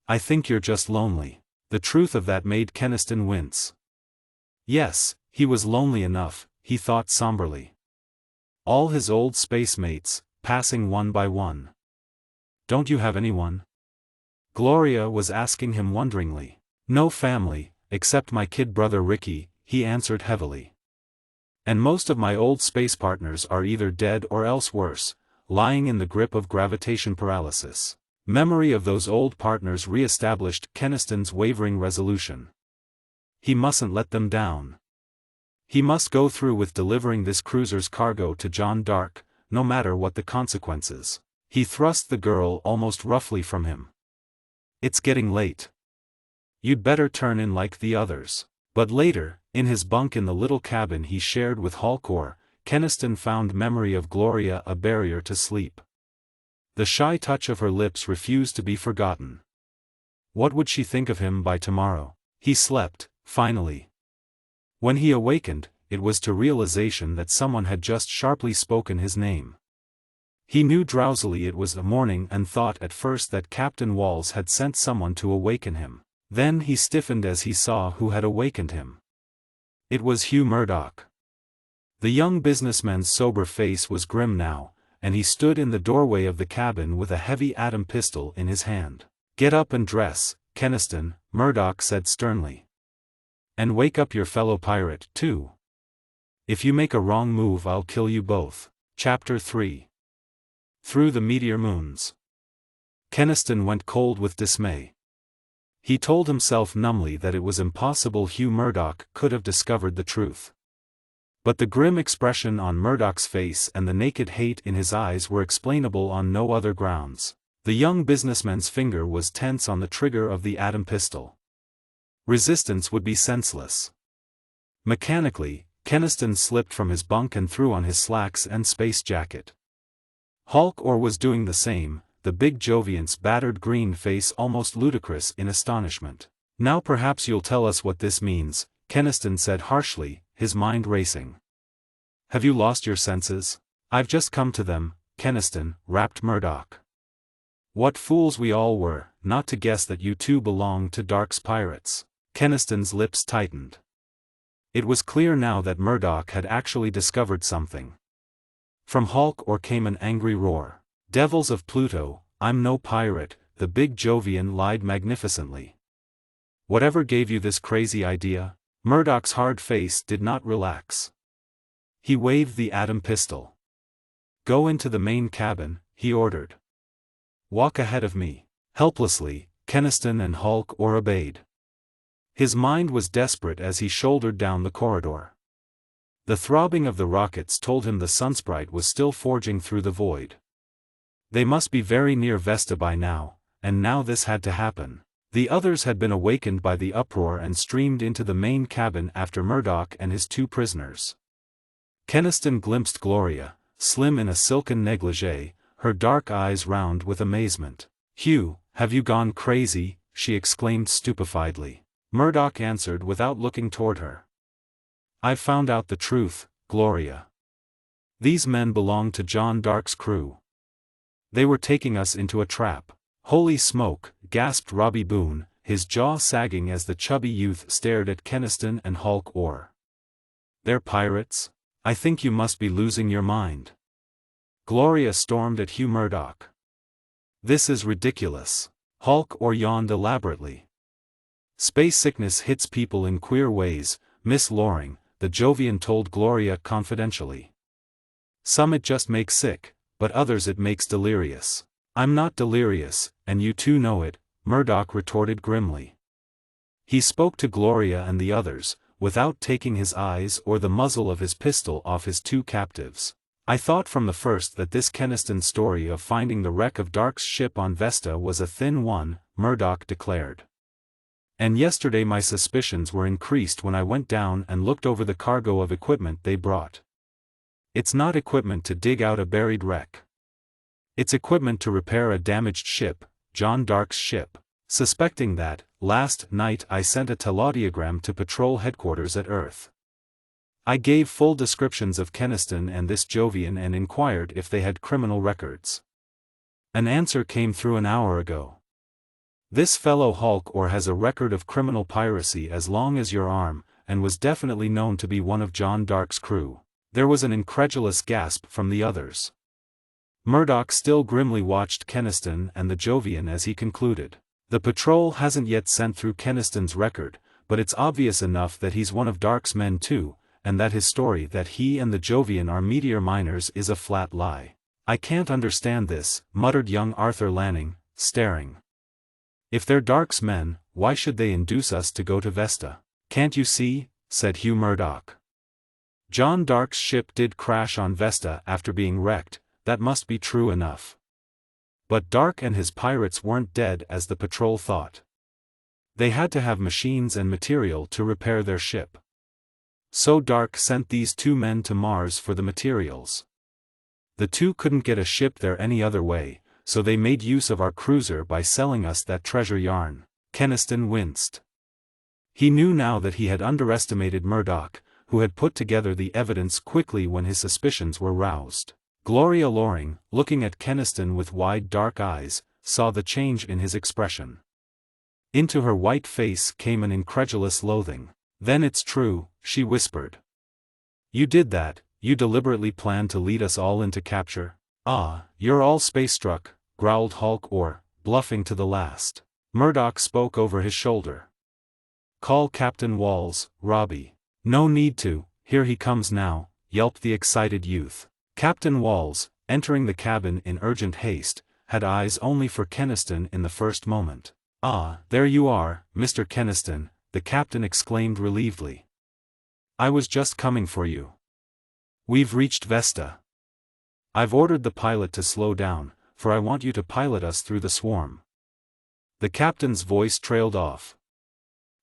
I think you're just lonely. The truth of that made Keniston wince. Yes, he was lonely enough, he thought somberly. All his old space mates, passing one by one. Don't you have anyone? Gloria was asking him wonderingly. No family, except my kid brother Ricky, he answered heavily. And most of my old space partners are either dead or else worse, lying in the grip of gravitation paralysis. Memory of those old partners re-established Keniston's wavering resolution. He mustn't let them down. He must go through with delivering this cruiser's cargo to John Dark, no matter what the consequences. He thrust the girl almost roughly from him. It's getting late. You'd better turn in like the others. But later, in his bunk in the little cabin he shared with Halcor, Keniston found memory of Gloria a barrier to sleep. The shy touch of her lips refused to be forgotten. What would she think of him by tomorrow? He slept, finally. When he awakened, it was to realization that someone had just sharply spoken his name. He knew drowsily it was the morning and thought at first that Captain Walls had sent someone to awaken him. Then he stiffened as he saw who had awakened him. It was Hugh Murdoch. The young businessman's sober face was grim now, and he stood in the doorway of the cabin with a heavy atom pistol in his hand. Get up and dress, Keniston, Murdoch said sternly. And wake up your fellow pirate, too. If you make a wrong move I'll kill you both. Chapter 3. Through the Meteor Moons. Keniston went cold with dismay. He told himself numbly that it was impossible Hugh Murdoch could have discovered the truth. But the grim expression on Murdoch's face and the naked hate in his eyes were explainable on no other grounds. The young businessman's finger was tense on the trigger of the atom pistol. Resistance would be senseless. Mechanically, Keniston slipped from his bunk and threw on his slacks and space jacket. Hulk Orr was doing the same, the big Jovian's battered green face almost ludicrous in astonishment. "Now perhaps you'll tell us what this means," Keniston said harshly, his mind racing. "Have you lost your senses?" "I've just come to them, Keniston," rapped Murdoch. "What fools we all were, not to guess that you two belong to Dark's pirates." Keniston's lips tightened. It was clear now that Murdoch had actually discovered something. From Hulk Orr came an angry roar. "Devils of Pluto, I'm no pirate," the big Jovian lied magnificently. "Whatever gave you this crazy idea?" Murdoch's hard face did not relax. He waved the atom pistol. "Go into the main cabin," he ordered. "Walk ahead of me." Helplessly, Keniston and Hulk Orr obeyed. His mind was desperate as he shouldered down the corridor. The throbbing of the rockets told him the Sunsprite was still forging through the void. They must be very near Vesta by now, and now this had to happen. The others had been awakened by the uproar and streamed into the main cabin after Murdoch and his two prisoners. Keniston glimpsed Gloria, slim in a silken negligee, her dark eyes round with amazement. "Hugh, have you gone crazy?" she exclaimed stupefiedly. Murdoch answered without looking toward her. "I've found out the truth, Gloria. These men belong to John Dark's crew. They were taking us into a trap." "Holy smoke," gasped Robbie Boone, his jaw sagging as the chubby youth stared at Keniston and Hulk Orr. "They're pirates? I think you must be losing your mind." Gloria stormed at Hugh Murdoch. "This is ridiculous." Hulk Orr yawned elaborately. "Space sickness hits people in queer ways, Miss Loring," the Jovian told Gloria confidentially. "Some it just makes sick, but others it makes delirious." "I'm not delirious, and you two know it," Murdoch retorted grimly. He spoke to Gloria and the others, without taking his eyes or the muzzle of his pistol off his two captives. "I thought from the first that this Keniston story of finding the wreck of Dark's ship on Vesta was a thin one," Murdoch declared. "And yesterday my suspicions were increased when I went down and looked over the cargo of equipment they brought. It's not equipment to dig out a buried wreck. It's equipment to repair a damaged ship, John Dark's ship." Suspecting that, last night I sent a teleaudiogram to patrol headquarters at Earth. I gave full descriptions of Keniston and this Jovian and inquired if they had criminal records. An answer came through an hour ago. "This fellow Hulk Orr has a record of criminal piracy as long as your arm, and was definitely known to be one of John Dark's crew." There was an incredulous gasp from the others. Murdoch still grimly watched Keniston and the Jovian as he concluded. "The patrol hasn't yet sent through Keniston's record, but it's obvious enough that he's one of Dark's men too, and that his story that he and the Jovian are meteor miners is a flat lie." "I can't understand this," muttered young Arthur Lanning, staring. "If they're Dark's men, why should they induce us to go to Vesta?" "Can't you see?" said Hugh Murdoch. "John Dark's ship did crash on Vesta after being wrecked, that must be true enough. But Dark and his pirates weren't dead as the patrol thought. They had to have machines and material to repair their ship. So Dark sent these two men to Mars for the materials. The two couldn't get a ship there any other way, so they made use of our cruiser by selling us that treasure yarn." Keniston winced. He knew now that he had underestimated Murdoch, who had put together the evidence quickly when his suspicions were roused. Gloria Loring, looking at Keniston with wide dark eyes, saw the change in his expression. Into her white face came an incredulous loathing. "Then it's true," she whispered. "You did that, you deliberately planned to lead us all into capture?" "Ah, you're all space-struck," growled Hulk Orr, bluffing to the last. Murdoch spoke over his shoulder. "Call Captain Walls, Robbie." "No need to, here he comes now," yelped the excited youth. Captain Walls, entering the cabin in urgent haste, had eyes only for Keniston in the first moment. "Ah, there you are, Mr. Keniston," the captain exclaimed relievedly. "I was just coming for you." We've reached Vesta. I've ordered the pilot to slow down, for I want you to pilot us through the swarm." The captain's voice trailed off.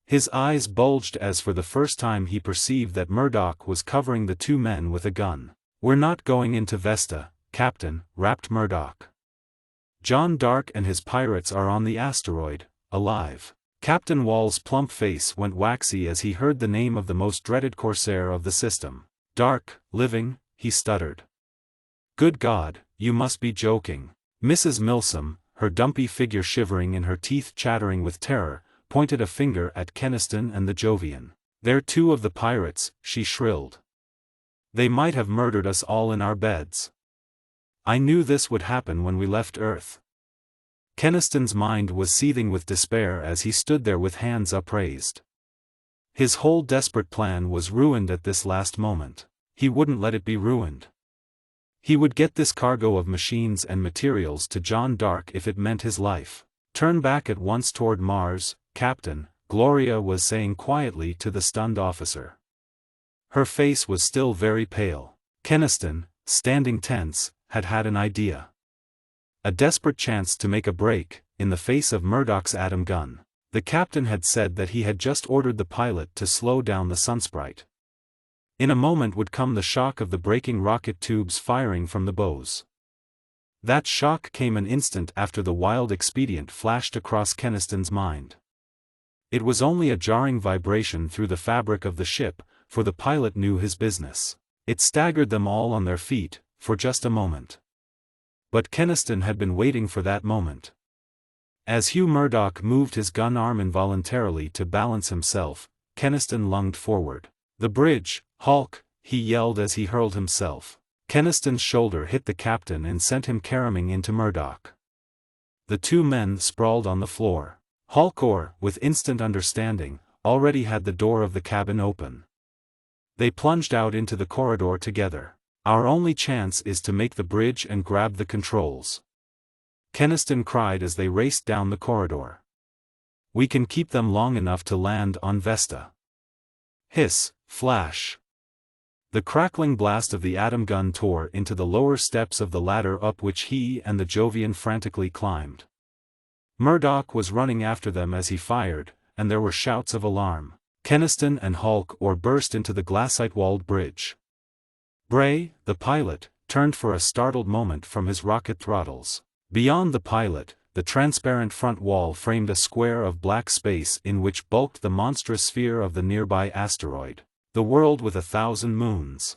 His eyes bulged as for the first time he perceived that Murdoch was covering the two men with a gun. "We're not going into Vesta, Captain," rapped Murdoch. "John Dark and his pirates are on the asteroid, alive." Captain Wall's plump face went waxy as he heard the name of the most dreaded corsair of the system. "Dark, living," he stuttered. "Good God, you must be joking." Mrs. Milsom, her dumpy figure shivering and her teeth chattering with terror, pointed a finger at Keniston and the Jovian. "They're two of the pirates," she shrilled. "They might have murdered us all in our beds. I knew this would happen when we left Earth." Keniston's mind was seething with despair as he stood there with hands upraised. His whole desperate plan was ruined at this last moment. He wouldn't let it be ruined. He would get this cargo of machines and materials to John Dark if it meant his life. "Turn back at once toward Mars, Captain," Gloria was saying quietly to the stunned officer. Her face was still very pale. Keniston, standing tense, had had an idea. A desperate chance to make a break, in the face of Murdoch's atom gun. The captain had said that he had just ordered the pilot to slow down the Sunsprite. In a moment would come the shock of the breaking rocket tubes firing from the bows. That shock came an instant after the wild expedient flashed across Keniston's mind. It was only a jarring vibration through the fabric of the ship, for the pilot knew his business. It staggered them all on their feet, for just a moment. But Keniston had been waiting for that moment. As Hugh Murdoch moved his gun arm involuntarily to balance himself, Keniston lunged forward. "The bridge, Hulk!" he yelled as he hurled himself. Keniston's shoulder hit the captain and sent him caroming into Murdoch. The two men sprawled on the floor. Hulk, with instant understanding, already had the door of the cabin open. They plunged out into the corridor together. "Our only chance is to make the bridge and grab the controls," Keniston cried as they raced down the corridor. "We can keep them long enough to land on Vesta." Hiss, flash. The crackling blast of the atom gun tore into the lower steps of the ladder up which he and the Jovian frantically climbed. Murdoch was running after them as he fired, and there were shouts of alarm. Keniston and Hulk burst into the glassite-walled bridge. Bray, the pilot, turned for a startled moment from his rocket throttles. Beyond the pilot, the transparent front wall framed a square of black space in which bulked the monstrous sphere of the nearby asteroid, the world with 1,000 moons.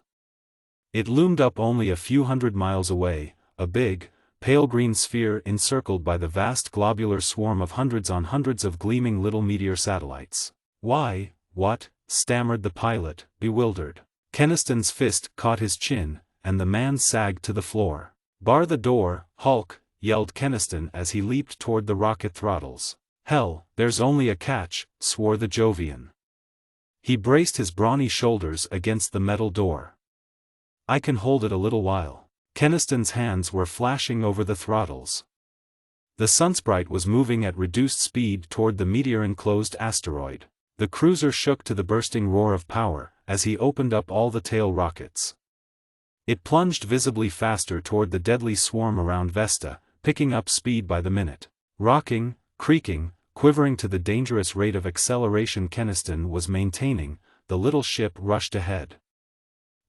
It loomed up only a few hundred miles away, a big, pale green sphere encircled by the vast globular swarm of hundreds on hundreds of gleaming little meteor satellites. "Why, what?" stammered the pilot, bewildered. Keniston's fist caught his chin, and the man sagged to the floor. "Bar the door, Hulk," yelled Keniston as he leaped toward the rocket throttles. "Hell, there's only a catch," swore the Jovian. He braced his brawny shoulders against the metal door. "I can hold it a little while." Keniston's hands were flashing over the throttles. The Sunsprite was moving at reduced speed toward the meteor-enclosed asteroid. The cruiser shook to the bursting roar of power, as he opened up all the tail rockets. It plunged visibly faster toward the deadly swarm around Vesta, picking up speed by the minute. Rocking, creaking, quivering to the dangerous rate of acceleration Keniston was maintaining, the little ship rushed ahead.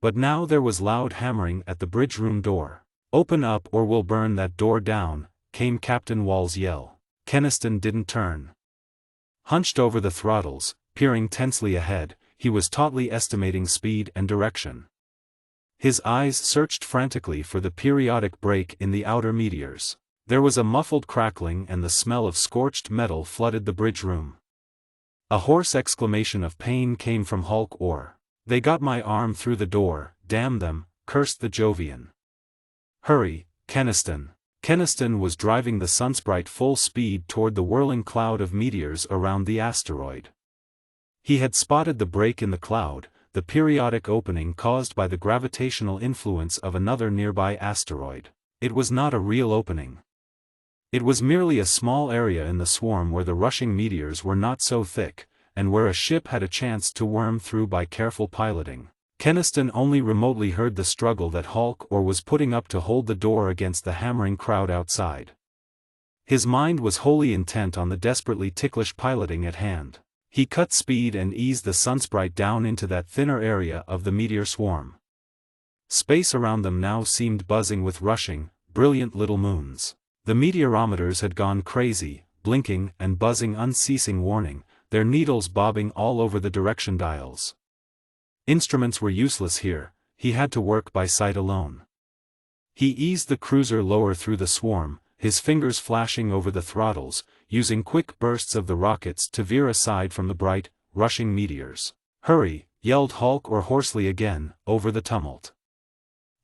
But now there was loud hammering at the bridge room door. "Open up or we'll burn that door down," came Captain Wall's yell. Keniston didn't turn. Hunched over the throttles, peering tensely ahead, he was tautly estimating speed and direction. His eyes searched frantically for the periodic break in the outer meteors. There was a muffled crackling and the smell of scorched metal flooded the bridge room. A hoarse exclamation of pain came from Hulk. "They got my arm through the door, damn them," cursed the Jovian. "Hurry, Keniston." Keniston was driving the Sunsprite full speed toward the whirling cloud of meteors around the asteroid. He had spotted the break in the cloud, the periodic opening caused by the gravitational influence of another nearby asteroid. It was not a real opening. It was merely a small area in the swarm where the rushing meteors were not so thick, and where a ship had a chance to worm through by careful piloting. Keniston only remotely heard the struggle that Hulk or was putting up to hold the door against the hammering crowd outside. His mind was wholly intent on the desperately ticklish piloting at hand. He cut speed and eased the sunsprite down into that thinner area of the meteor swarm. Space around them now seemed buzzing with rushing, brilliant little moons. The meteorometers had gone crazy, blinking and buzzing unceasing warning, their needles bobbing all over the direction dials. Instruments were useless here, he had to work by sight alone. He eased the cruiser lower through the swarm, his fingers flashing over the throttles, using quick bursts of the rockets to veer aside from the bright, rushing meteors. "Hurry," yelled Hulk or hoarsely again, over the tumult.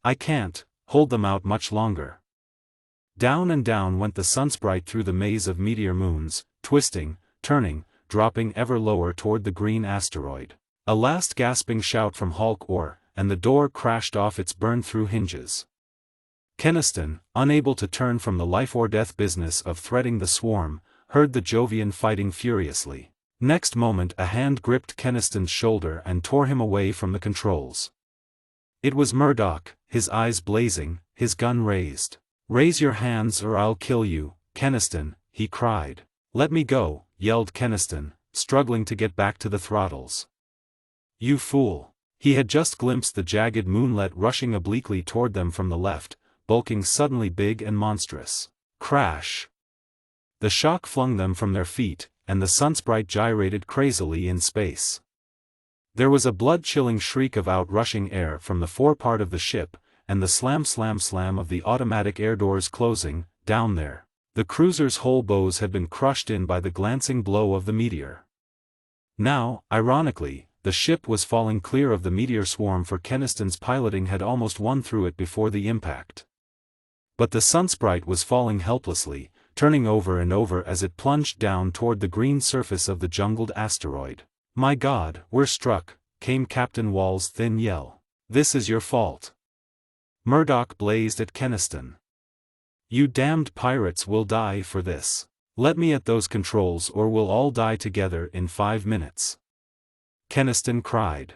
"I can't hold them out much longer." Down and down went the sunsprite through the maze of meteor moons, twisting, turning, dropping ever lower toward the green asteroid. A last gasping shout from Hulk or, and the door crashed off its burned-through hinges. Keniston, unable to turn from the life-or-death business of threading the swarm, heard the Jovian fighting furiously. Next moment a hand gripped Keniston's shoulder and tore him away from the controls. It was Murdoch, his eyes blazing, his gun raised. "Raise your hands or I'll kill you, Keniston," he cried. "Let me go," yelled Keniston, struggling to get back to the throttles. "You fool." He had just glimpsed the jagged moonlet rushing obliquely toward them from the left, bulking suddenly big and monstrous. Crash! The shock flung them from their feet, and the sunsprite gyrated crazily in space. There was a blood-chilling shriek of outrushing air from the forepart of the ship, and the slam-slam-slam of the automatic air doors closing, down there. The cruiser's whole bows had been crushed in by the glancing blow of the meteor. Now, ironically, the ship was falling clear of the meteor swarm, for Keniston's piloting had almost won through it before the impact. But the sunsprite was falling helplessly, turning over and over as it plunged down toward the green surface of the jungled asteroid. "My God, we're struck," came Captain Wall's thin yell. "This is your fault." Murdoch blazed at Keniston. "You damned pirates will die for this. Let me at those controls or we'll all die together in 5 minutes." Keniston cried.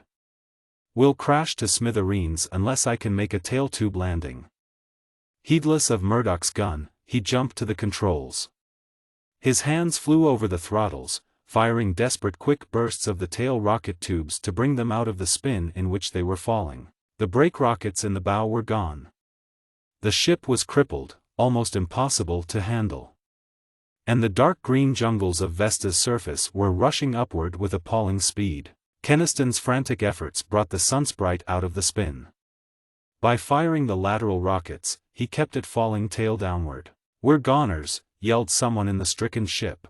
"We'll crash to smithereens unless I can make a tail tube landing." Heedless of Murdoch's gun, he jumped to the controls. His hands flew over the throttles, firing desperate quick bursts of the tail rocket tubes to bring them out of the spin in which they were falling. The brake rockets in the bow were gone. The ship was crippled, almost impossible to handle. And the dark green jungles of Vesta's surface were rushing upward with appalling speed. Keniston's frantic efforts brought the sunsprite out of the spin. By firing the lateral rockets, he kept it falling tail downward. "We're goners," yelled someone in the stricken ship.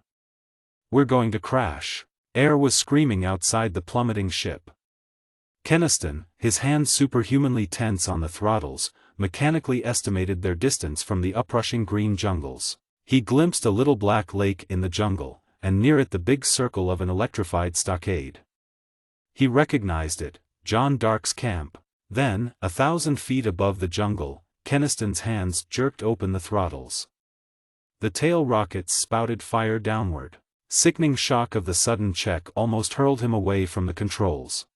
"We're going to crash." Air was screaming outside the plummeting ship. Keniston, his hands superhumanly tense on the throttles, mechanically estimated their distance from the uprushing green jungles. He glimpsed a little black lake in the jungle, and near it the big circle of an electrified stockade. He recognized it, John Dark's camp. Then, 1,000 feet above the jungle, Keniston's hands jerked open the throttles. The tail rockets spouted fire downward. Sickening shock of the sudden check almost hurled him away from the controls.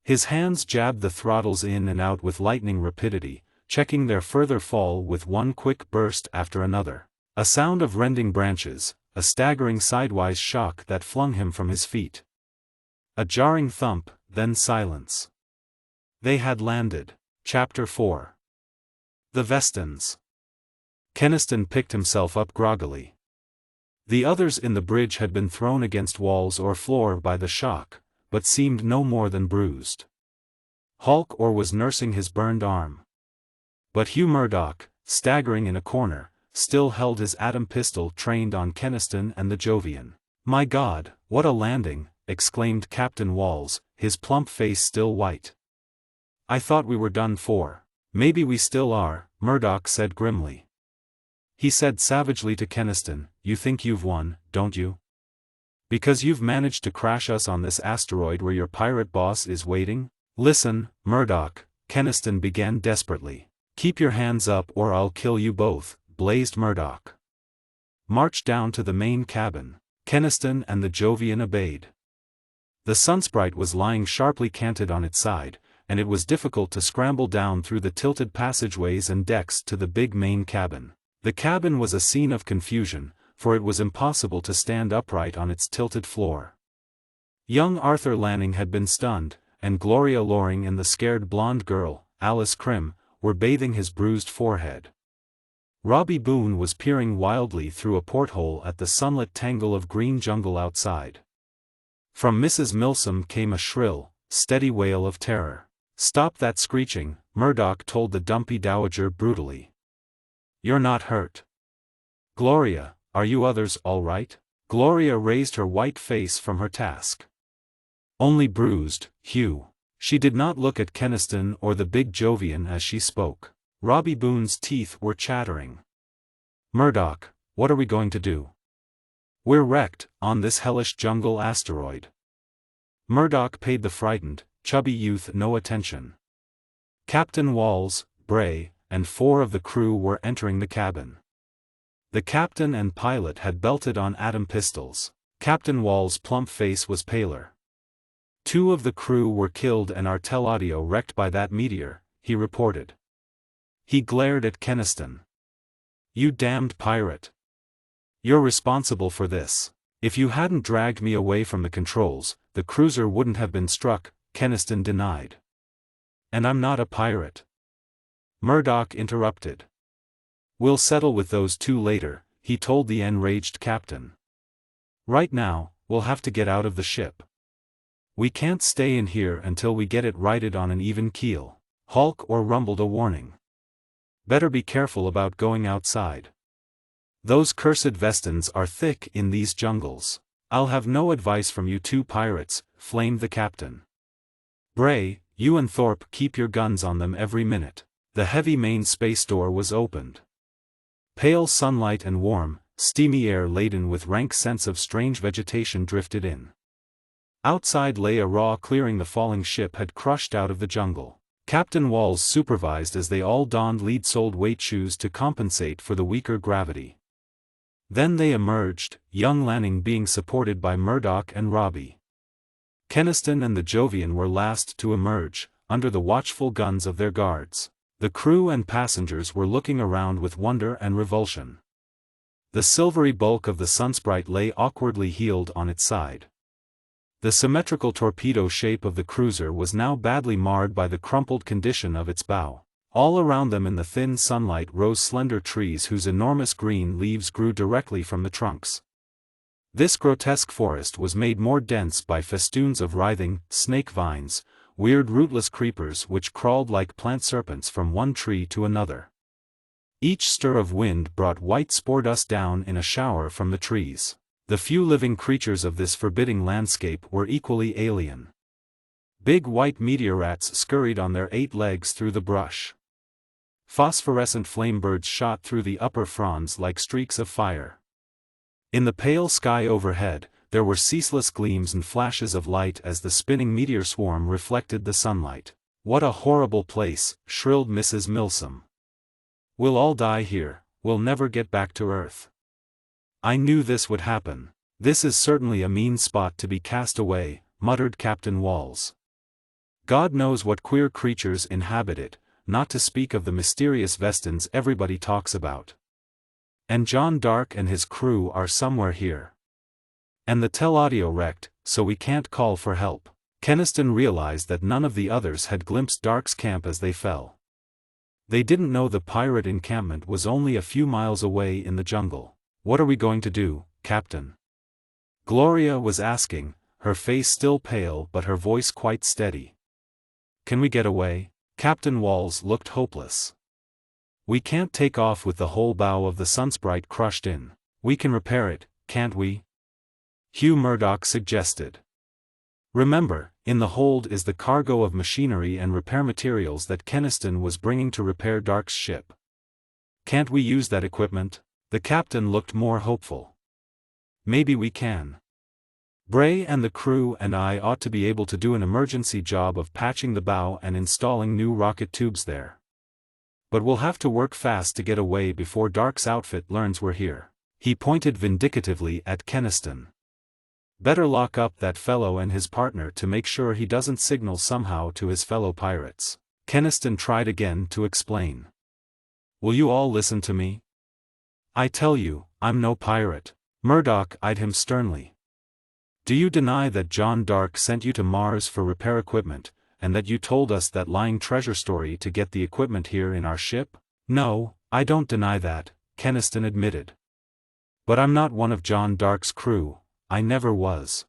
His hands jabbed the throttles in and out with lightning rapidity, checking their further fall with one quick burst after another. A sound of rending branches, a staggering sidewise shock that flung him from his feet. A jarring thump, then silence. They had landed. Chapter 4. The Vestans. Keniston picked himself up groggily. The others in the bridge had been thrown against walls or floor by the shock, but seemed no more than bruised. Hulk or was nursing his burned arm. But Hugh Murdoch, staggering in a corner, still held his atom pistol trained on Keniston and the Jovian. "My God, what a landing!" exclaimed Captain Walls, his plump face still white. "I thought we were done for." "Maybe we still are," Murdoch said grimly. He said savagely to Keniston, "You think you've won, don't you? Because you've managed to crash us on this asteroid where your pirate boss is waiting?" "Listen, Murdoch," Keniston began desperately. "Keep your hands up or I'll kill you both," blazed Murdoch. "March down to the main cabin." Keniston and the Jovian obeyed. The sunsprite was lying sharply canted on its side, and it was difficult to scramble down through the tilted passageways and decks to the big main cabin. The cabin was a scene of confusion, for it was impossible to stand upright on its tilted floor. Young Arthur Lanning had been stunned, and Gloria Loring and the scared blonde girl, Alice Crim, were bathing his bruised forehead. Robbie Boone was peering wildly through a porthole at the sunlit tangle of green jungle outside. From Mrs. Milsom came a shrill, steady wail of terror. "Stop that screeching," Murdoch told the dumpy dowager brutally. "You're not hurt. Gloria, are you others all right?" Gloria raised her white face from her task. "Only bruised, Hugh." She did not look at Keniston or the big Jovian as she spoke. Robbie Boone's teeth were chattering. "Murdoch, what are we going to do? We're wrecked, on this hellish jungle asteroid." Murdoch paid the frightened, chubby youth no attention. Captain Walls, Bray, and 4 of the crew were entering the cabin. The captain and pilot had belted on atom pistols. Captain Walls' plump face was paler. 2 of the crew were killed and our telaudio wrecked by that meteor, he reported. He glared at Keniston. "You damned pirate. You're responsible for this. If you hadn't dragged me away from the controls, the cruiser wouldn't have been struck," Keniston denied. "And I'm not a pirate," Murdoch interrupted. "We'll settle with those 2 later," he told the enraged captain. "Right now, we'll have to get out of the ship. We can't stay in here until we get it righted on an even keel." Hulk or rumbled a warning. "Better be careful about going outside. Those cursed Vestons are thick in these jungles." "I'll have no advice from you 2 pirates," flamed the captain. "Bray, you and Thorpe keep your guns on them every minute." The heavy main space door was opened. Pale sunlight and warm, steamy air laden with rank scents of strange vegetation drifted in. Outside lay a raw clearing the falling ship had crushed out of the jungle. Captain Walls supervised as they all donned lead-soled weight shoes to compensate for the weaker gravity. Then they emerged, young Lanning being supported by Murdoch and Robbie. Keniston and the Jovian were last to emerge, under the watchful guns of their guards. The crew and passengers were looking around with wonder and revulsion. The silvery bulk of the Sunsprite lay awkwardly heeled on its side. The symmetrical torpedo shape of the cruiser was now badly marred by the crumpled condition of its bow. All around them in the thin sunlight rose slender trees whose enormous green leaves grew directly from the trunks. This grotesque forest was made more dense by festoons of writhing, snake vines, weird rootless creepers which crawled like plant serpents from one tree to another. Each stir of wind brought white spore dust down in a shower from the trees. The few living creatures of this forbidding landscape were equally alien. Big white meteorats scurried on their 8 legs through the brush. Phosphorescent flamebirds shot through the upper fronds like streaks of fire. In the pale sky overhead, there were ceaseless gleams and flashes of light as the spinning meteor swarm reflected the sunlight. "What a horrible place," shrilled Mrs. Milsom. "We'll all die here, we'll never get back to Earth. I knew this would happen. This is certainly a mean spot to be cast away," muttered Captain Walls. "God knows what queer creatures inhabit it, not to speak of the mysterious Vestons everybody talks about. And John Dark and his crew are somewhere here. And the telaudio wrecked, so we can't call for help." Keniston realized that none of the others had glimpsed Dark's camp as they fell. They didn't know the pirate encampment was only a few miles away in the jungle. "What are we going to do, Captain?" Gloria was asking, her face still pale but her voice quite steady. "Can we get away?" Captain Walls looked hopeless. "We can't take off with the whole bow of the Sunsprite crushed in. We can repair it, can't we?" Hugh Murdoch suggested. "Remember, in the hold is the cargo of machinery and repair materials that Keniston was bringing to repair Dark's ship. Can't we use that equipment?" The captain looked more hopeful. "Maybe we can. Bray and the crew and I ought to be able to do an emergency job of patching the bow and installing new rocket tubes there. But we'll have to work fast to get away before Dark's outfit learns we're here." He pointed vindicatively at Keniston. Better lock up that fellow and his partner to make sure he doesn't signal somehow to his fellow pirates. Keniston tried again to explain. Will you all listen to me? I tell you, I'm no pirate. Murdoch eyed him sternly. Do you deny that John Dark sent you to Mars for repair equipment, and that you told us that lying treasure story to get the equipment here in our ship? No, I don't deny that, Keniston admitted. But I'm not one of John Dark's crew, I never was.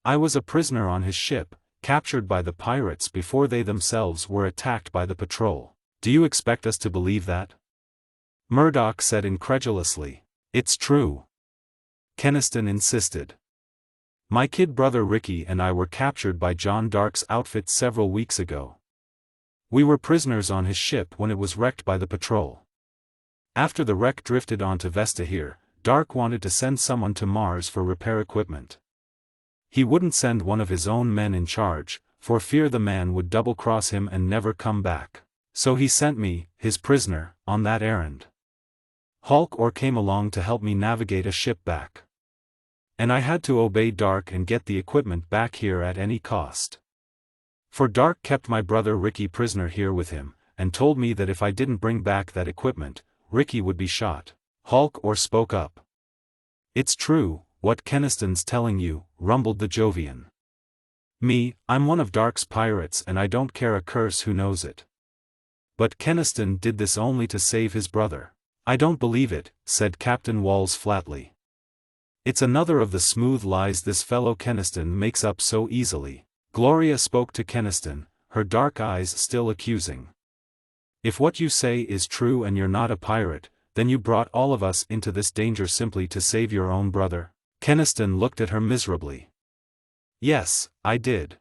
I was a prisoner on his ship, captured by the pirates before they themselves were attacked by the patrol. Do you expect us to believe that? Murdoch said incredulously. It's true. Keniston insisted. My kid brother Ricky and I were captured by John Dark's outfit several weeks ago. We were prisoners on his ship when it was wrecked by the patrol. After the wreck drifted onto Vesta here, Dark wanted to send someone to Mars for repair equipment. He wouldn't send one of his own men in charge, for fear the man would double-cross him and never come back. So he sent me, his prisoner, on that errand. Hulk came along to help me navigate a ship back. And I had to obey Dark and get the equipment back here at any cost. For Dark kept my brother Ricky prisoner here with him, and told me that if I didn't bring back that equipment, Ricky would be shot. Hulk spoke up. It's true, what Keniston's telling you, rumbled the Jovian. Me, I'm one of Dark's pirates and I don't care a curse who knows it. But Keniston did this only to save his brother. I don't believe it, said Captain Walls flatly. It's another of the smooth lies this fellow Keniston makes up so easily. Gloria spoke to Keniston, her dark eyes still accusing. If what you say is true and you're not a pirate, then you brought all of us into this danger simply to save your own brother? Keniston looked at her miserably. Yes, I did.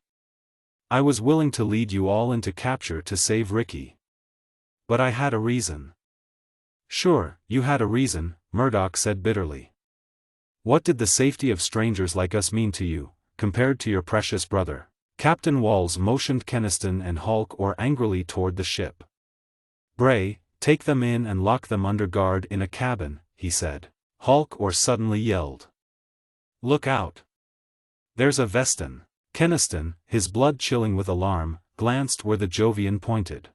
I was willing to lead you all into capture to save Ricky. But I had a reason. Sure, you had a reason, Murdoch said bitterly. What did the safety of strangers like us mean to you, compared to your precious brother? Captain Walls motioned Keniston and Hulk angrily toward the ship. Bray, take them in and lock them under guard in a cabin, he said. Hulk suddenly yelled. Look out! There's a Vestan. Keniston, his blood chilling with alarm, glanced where the Jovian pointed.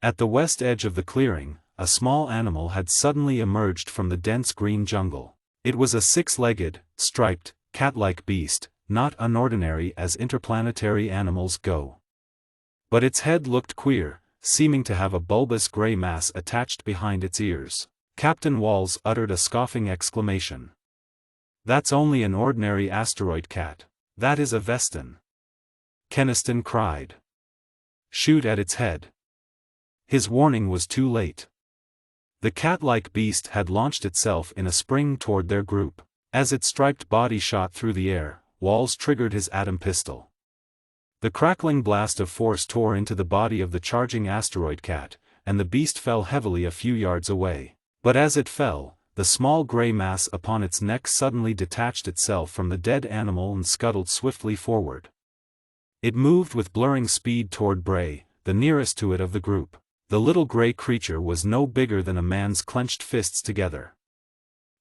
At the west edge of the clearing, a small animal had suddenly emerged from the dense green jungle. It was a six-legged, striped, cat-like beast, not unordinary as interplanetary animals go. But its head looked queer, seeming to have a bulbous gray mass attached behind its ears. Captain Walls uttered a scoffing exclamation. That's only an ordinary asteroid cat. That is a Vestan. Keniston cried. Shoot at its head. His warning was too late. The cat-like beast had launched itself in a spring toward their group. As its striped body shot through the air, Walls triggered his atom pistol. The crackling blast of force tore into the body of the charging asteroid cat, and the beast fell heavily a few yards away. But as it fell, the small gray mass upon its neck suddenly detached itself from the dead animal and scuttled swiftly forward. It moved with blurring speed toward Bray, the nearest to it of the group. The little gray creature was no bigger than a man's clenched fists together.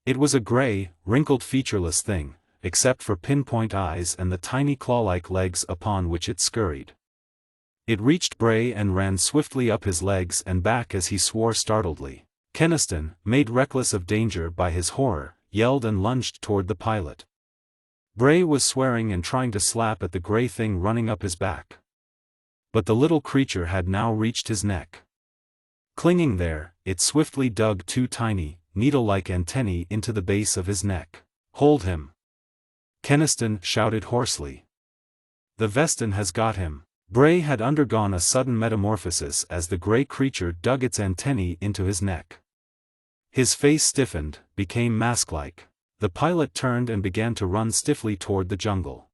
It was a gray, wrinkled featureless thing, except for pinpoint eyes and the tiny claw-like legs upon which it scurried. It reached Bray and ran swiftly up his legs and back as he swore startledly. Keniston, made reckless of danger by his horror, yelled and lunged toward the pilot. Bray was swearing and trying to slap at the gray thing running up his back. But the little creature had now reached his neck. Clinging there, it swiftly dug two tiny, needle-like antennae into the base of his neck. Hold him! Keniston shouted hoarsely. The Vestan has got him. Bray had undergone a sudden metamorphosis as the gray creature dug its antennae into his neck. His face stiffened, became mask-like. The pilot turned and began to run stiffly toward the jungle.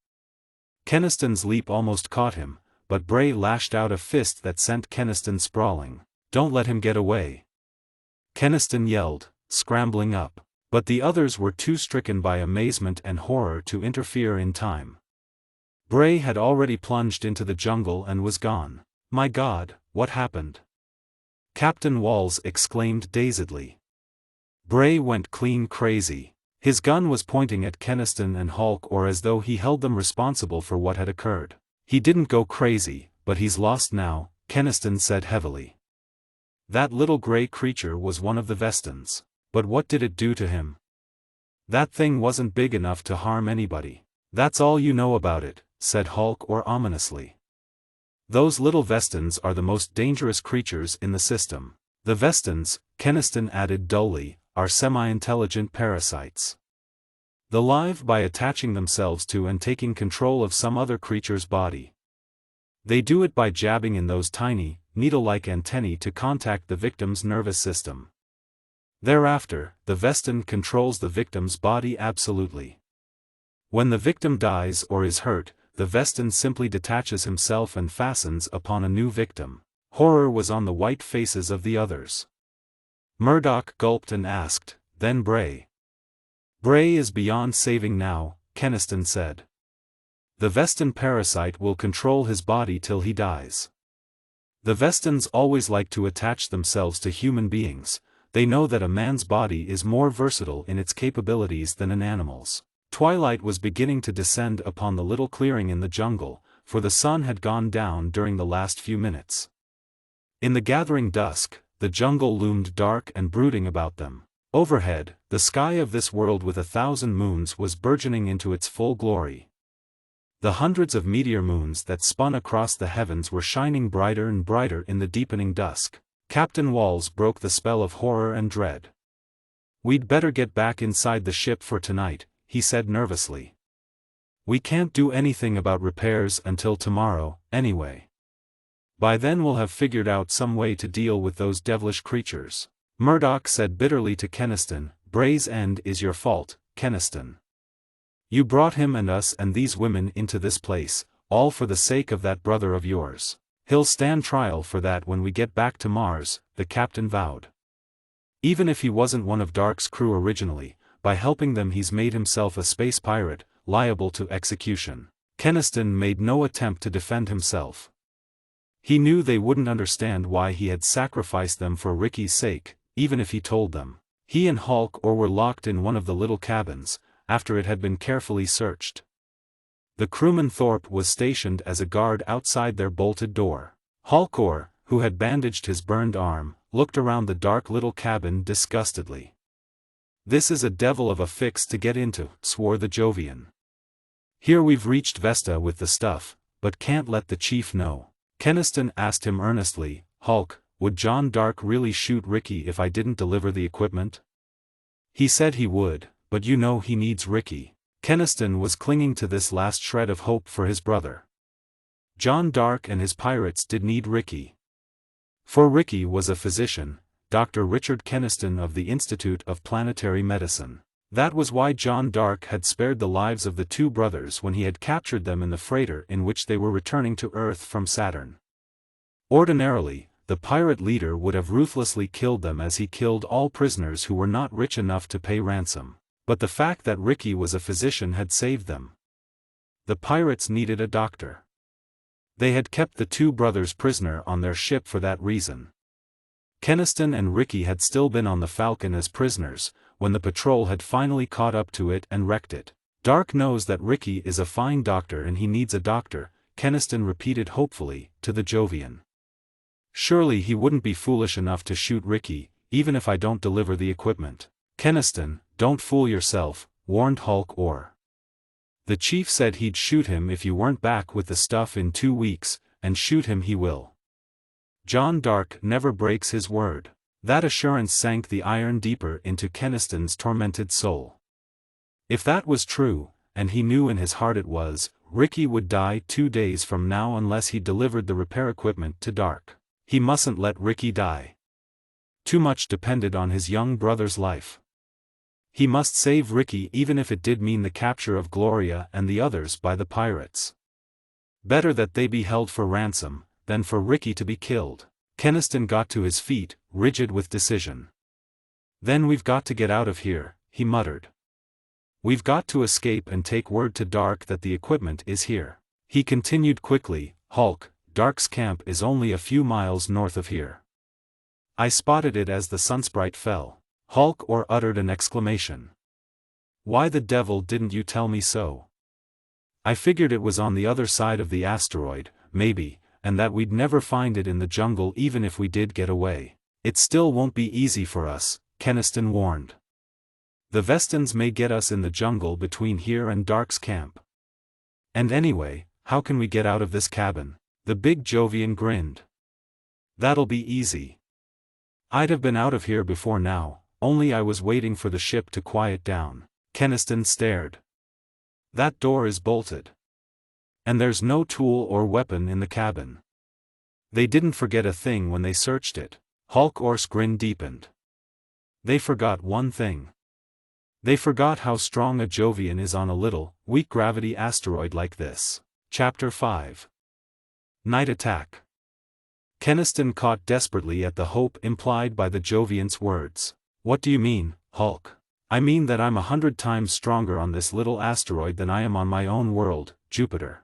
Keniston's leap almost caught him, but Bray lashed out a fist that sent Keniston sprawling. Don't let him get away! Keniston yelled, scrambling up. But the others were too stricken by amazement and horror to interfere in time. Bray had already plunged into the jungle and was gone. My God, what happened? Captain Walls exclaimed dazedly. Bray went clean crazy. His gun was pointing at Keniston and Hulk, or as though he held them responsible for what had occurred. "He didn't go crazy, but he's lost now," Keniston said heavily. "That little gray creature was one of the Vestons. But what did it do to him? That thing wasn't big enough to harm anybody." "That's all you know about it," said Hulk ominously. "Those little Vestons are the most dangerous creatures in the system." "The Vestons," Keniston added dully, "are semi-intelligent parasites. They live by attaching themselves to and taking control of some other creature's body. They do it by jabbing in those tiny, needle-like antennae to contact the victim's nervous system. Thereafter, the Veston controls the victim's body absolutely. When the victim dies or is hurt, the Veston simply detaches himself and fastens upon a new victim." Horror was on the white faces of the others. Murdoch gulped and asked, "Then Bray?" "Bray is beyond saving now," Keniston said. "The Veston parasite will control his body till he dies. The Vestons always like to attach themselves to human beings. They know that a man's body is more versatile in its capabilities than an animal's." Twilight was beginning to descend upon the little clearing in the jungle, for the sun had gone down during the last few minutes. In the gathering dusk, the jungle loomed dark and brooding about them. Overhead, the sky of this world with 1,000 moons was burgeoning into its full glory. The hundreds of meteor moons that spun across the heavens were shining brighter and brighter in the deepening dusk. Captain Walls broke the spell of horror and dread. "We'd better get back inside the ship for tonight," he said nervously. "We can't do anything about repairs until tomorrow, anyway. By then we'll have figured out some way to deal with those devilish creatures." Murdoch said bitterly to Keniston, "Bray's end is your fault, Keniston. You brought him and us and these women into this place, all for the sake of that brother of yours. He'll stand trial for that when we get back to Mars," the captain vowed. "Even if he wasn't one of Dark's crew originally, by helping them he's made himself a space pirate, liable to execution." Keniston made no attempt to defend himself. He knew they wouldn't understand why he had sacrificed them for Ricky's sake, even if he told them. He and Hulk were locked in one of the little cabins, after it had been carefully searched. The crewman Thorpe was stationed as a guard outside their bolted door. Hulk, who had bandaged his burned arm, looked around the dark little cabin disgustedly. "This is a devil of a fix to get into," swore the Jovian. "Here we've reached Vesta with the stuff, but can't let the chief know." Keniston asked him earnestly, "Hulk, would John Dark really shoot Ricky if I didn't deliver the equipment?" "He said he would, but you know he needs Ricky." Keniston was clinging to this last shred of hope for his brother. John Dark and his pirates did need Ricky. For Ricky was a physician, Dr. Richard Keniston of the Institute of Planetary Medicine. That was why John Dark had spared the lives of the two brothers when he had captured them in the freighter in which they were returning to Earth from Saturn. Ordinarily, the pirate leader would have ruthlessly killed them as he killed all prisoners who were not rich enough to pay ransom. But the fact that Ricky was a physician had saved them. The pirates needed a doctor. They had kept the two brothers prisoner on their ship for that reason. Keniston and Ricky had still been on the Falcon as prisoners, when the patrol had finally caught up to it and wrecked it. "Dark knows that Ricky is a fine doctor and he needs a doctor," Keniston repeated hopefully, to the Jovian. "Surely he wouldn't be foolish enough to shoot Ricky, even if I don't deliver the equipment." "Keniston, don't fool yourself," warned Hulk. "The chief said he'd shoot him if you weren't back with the stuff in 2 weeks, and shoot him he will. John Dark never breaks his word." That assurance sank the iron deeper into Keniston's tormented soul. If that was true, and he knew in his heart it was, Ricky would die 2 days from now unless he delivered the repair equipment to Dark. He mustn't let Ricky die. Too much depended on his young brother's life. He must save Ricky even if it did mean the capture of Gloria and the others by the pirates. Better that they be held for ransom, than for Ricky to be killed. Keniston got to his feet, rigid with decision. "Then we've got to get out of here," he muttered. "We've got to escape and take word to Dark that the equipment is here." He continued quickly, "Hulk, Dark's camp is only a few miles north of here. I spotted it as the sunsprite fell." Hulk uttered an exclamation. Why the devil didn't you tell me so? I figured it was on the other side of the asteroid, maybe, and that we'd never find it in the jungle even if we did get away. It still won't be easy for us, Keniston warned. The Vestans may get us in the jungle between here and Dark's camp. And anyway, how can we get out of this cabin? The big Jovian grinned. That'll be easy. I'd have been out of here before now, only I was waiting for the ship to quiet down. Keniston stared. That door is bolted. And there's no tool or weapon in the cabin. They didn't forget a thing when they searched it. Hulkor's grin deepened. They forgot one thing. They forgot how strong a Jovian is on a little, weak-gravity asteroid like this. Chapter 5. Night Attack. Keniston caught desperately at the hope implied by the Jovian's words. What do you mean, Hulk? I mean that I'm 100 times stronger on this little asteroid than I am on my own world, Jupiter.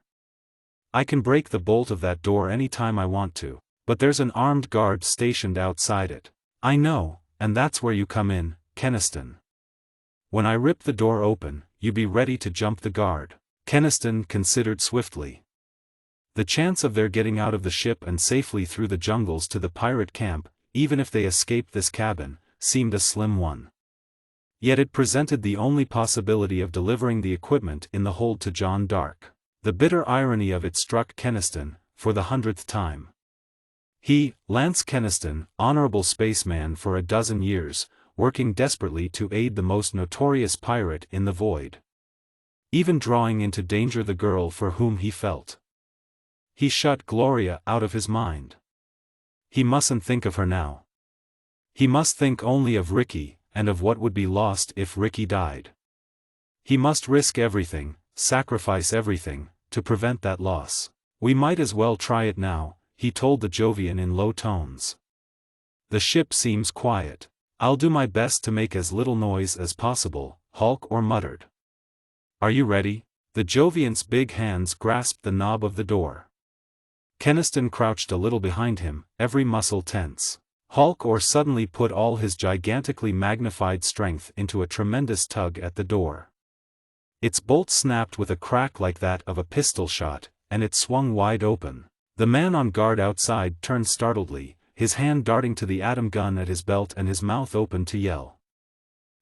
I can break the bolt of that door any time I want to, but there's an armed guard stationed outside it. I know, and that's where you come in, Keniston. When I rip the door open, you be ready to jump the guard. Keniston considered swiftly. The chance of their getting out of the ship and safely through the jungles to the pirate camp, even if they escaped this cabin, seemed a slim one. Yet it presented the only possibility of delivering the equipment in the hold to John Dark. The bitter irony of it struck Keniston, for the 100th time. He, Lance Keniston, honorable spaceman for a dozen years, working desperately to aid the most notorious pirate in the void. Even drawing into danger the girl for whom he felt. He shut Gloria out of his mind. He mustn't think of her now. He must think only of Ricky, and of what would be lost if Ricky died. He must risk everything, sacrifice everything, to prevent that loss. We might as well try it now, he told the Jovian in low tones. The ship seems quiet. I'll do my best to make as little noise as possible, Hulkor muttered. Are you ready? The Jovian's big hands grasped the knob of the door. Keniston crouched a little behind him, every muscle tense. Hulkor suddenly put all his gigantically magnified strength into a tremendous tug at the door. Its bolt snapped with a crack like that of a pistol shot, and it swung wide open. The man on guard outside turned startledly, his hand darting to the atom gun at his belt and his mouth open to yell.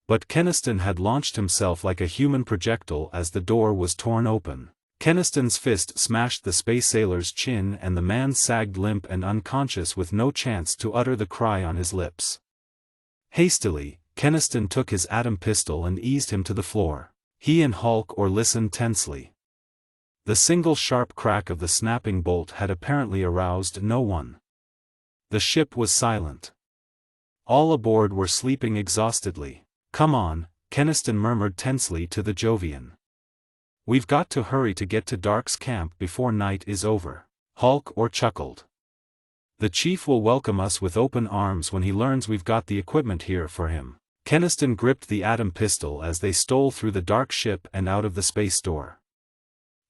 But Keniston had launched himself like a human projectile as the door was torn open. Keniston's fist smashed the space sailor's chin and the man sagged limp and unconscious with no chance to utter the cry on his lips. Hastily, Keniston took his atom pistol and eased him to the floor. He and Hulkor listened tensely. The single sharp crack of the snapping bolt had apparently aroused no one. The ship was silent. All aboard were sleeping exhaustedly. Come on, Keniston murmured tensely to the Jovian. We've got to hurry to get to Dark's camp before night is over. Hulkor chuckled. The chief will welcome us with open arms when he learns we've got the equipment here for him. Keniston gripped the atom pistol as they stole through the dark ship and out of the space door.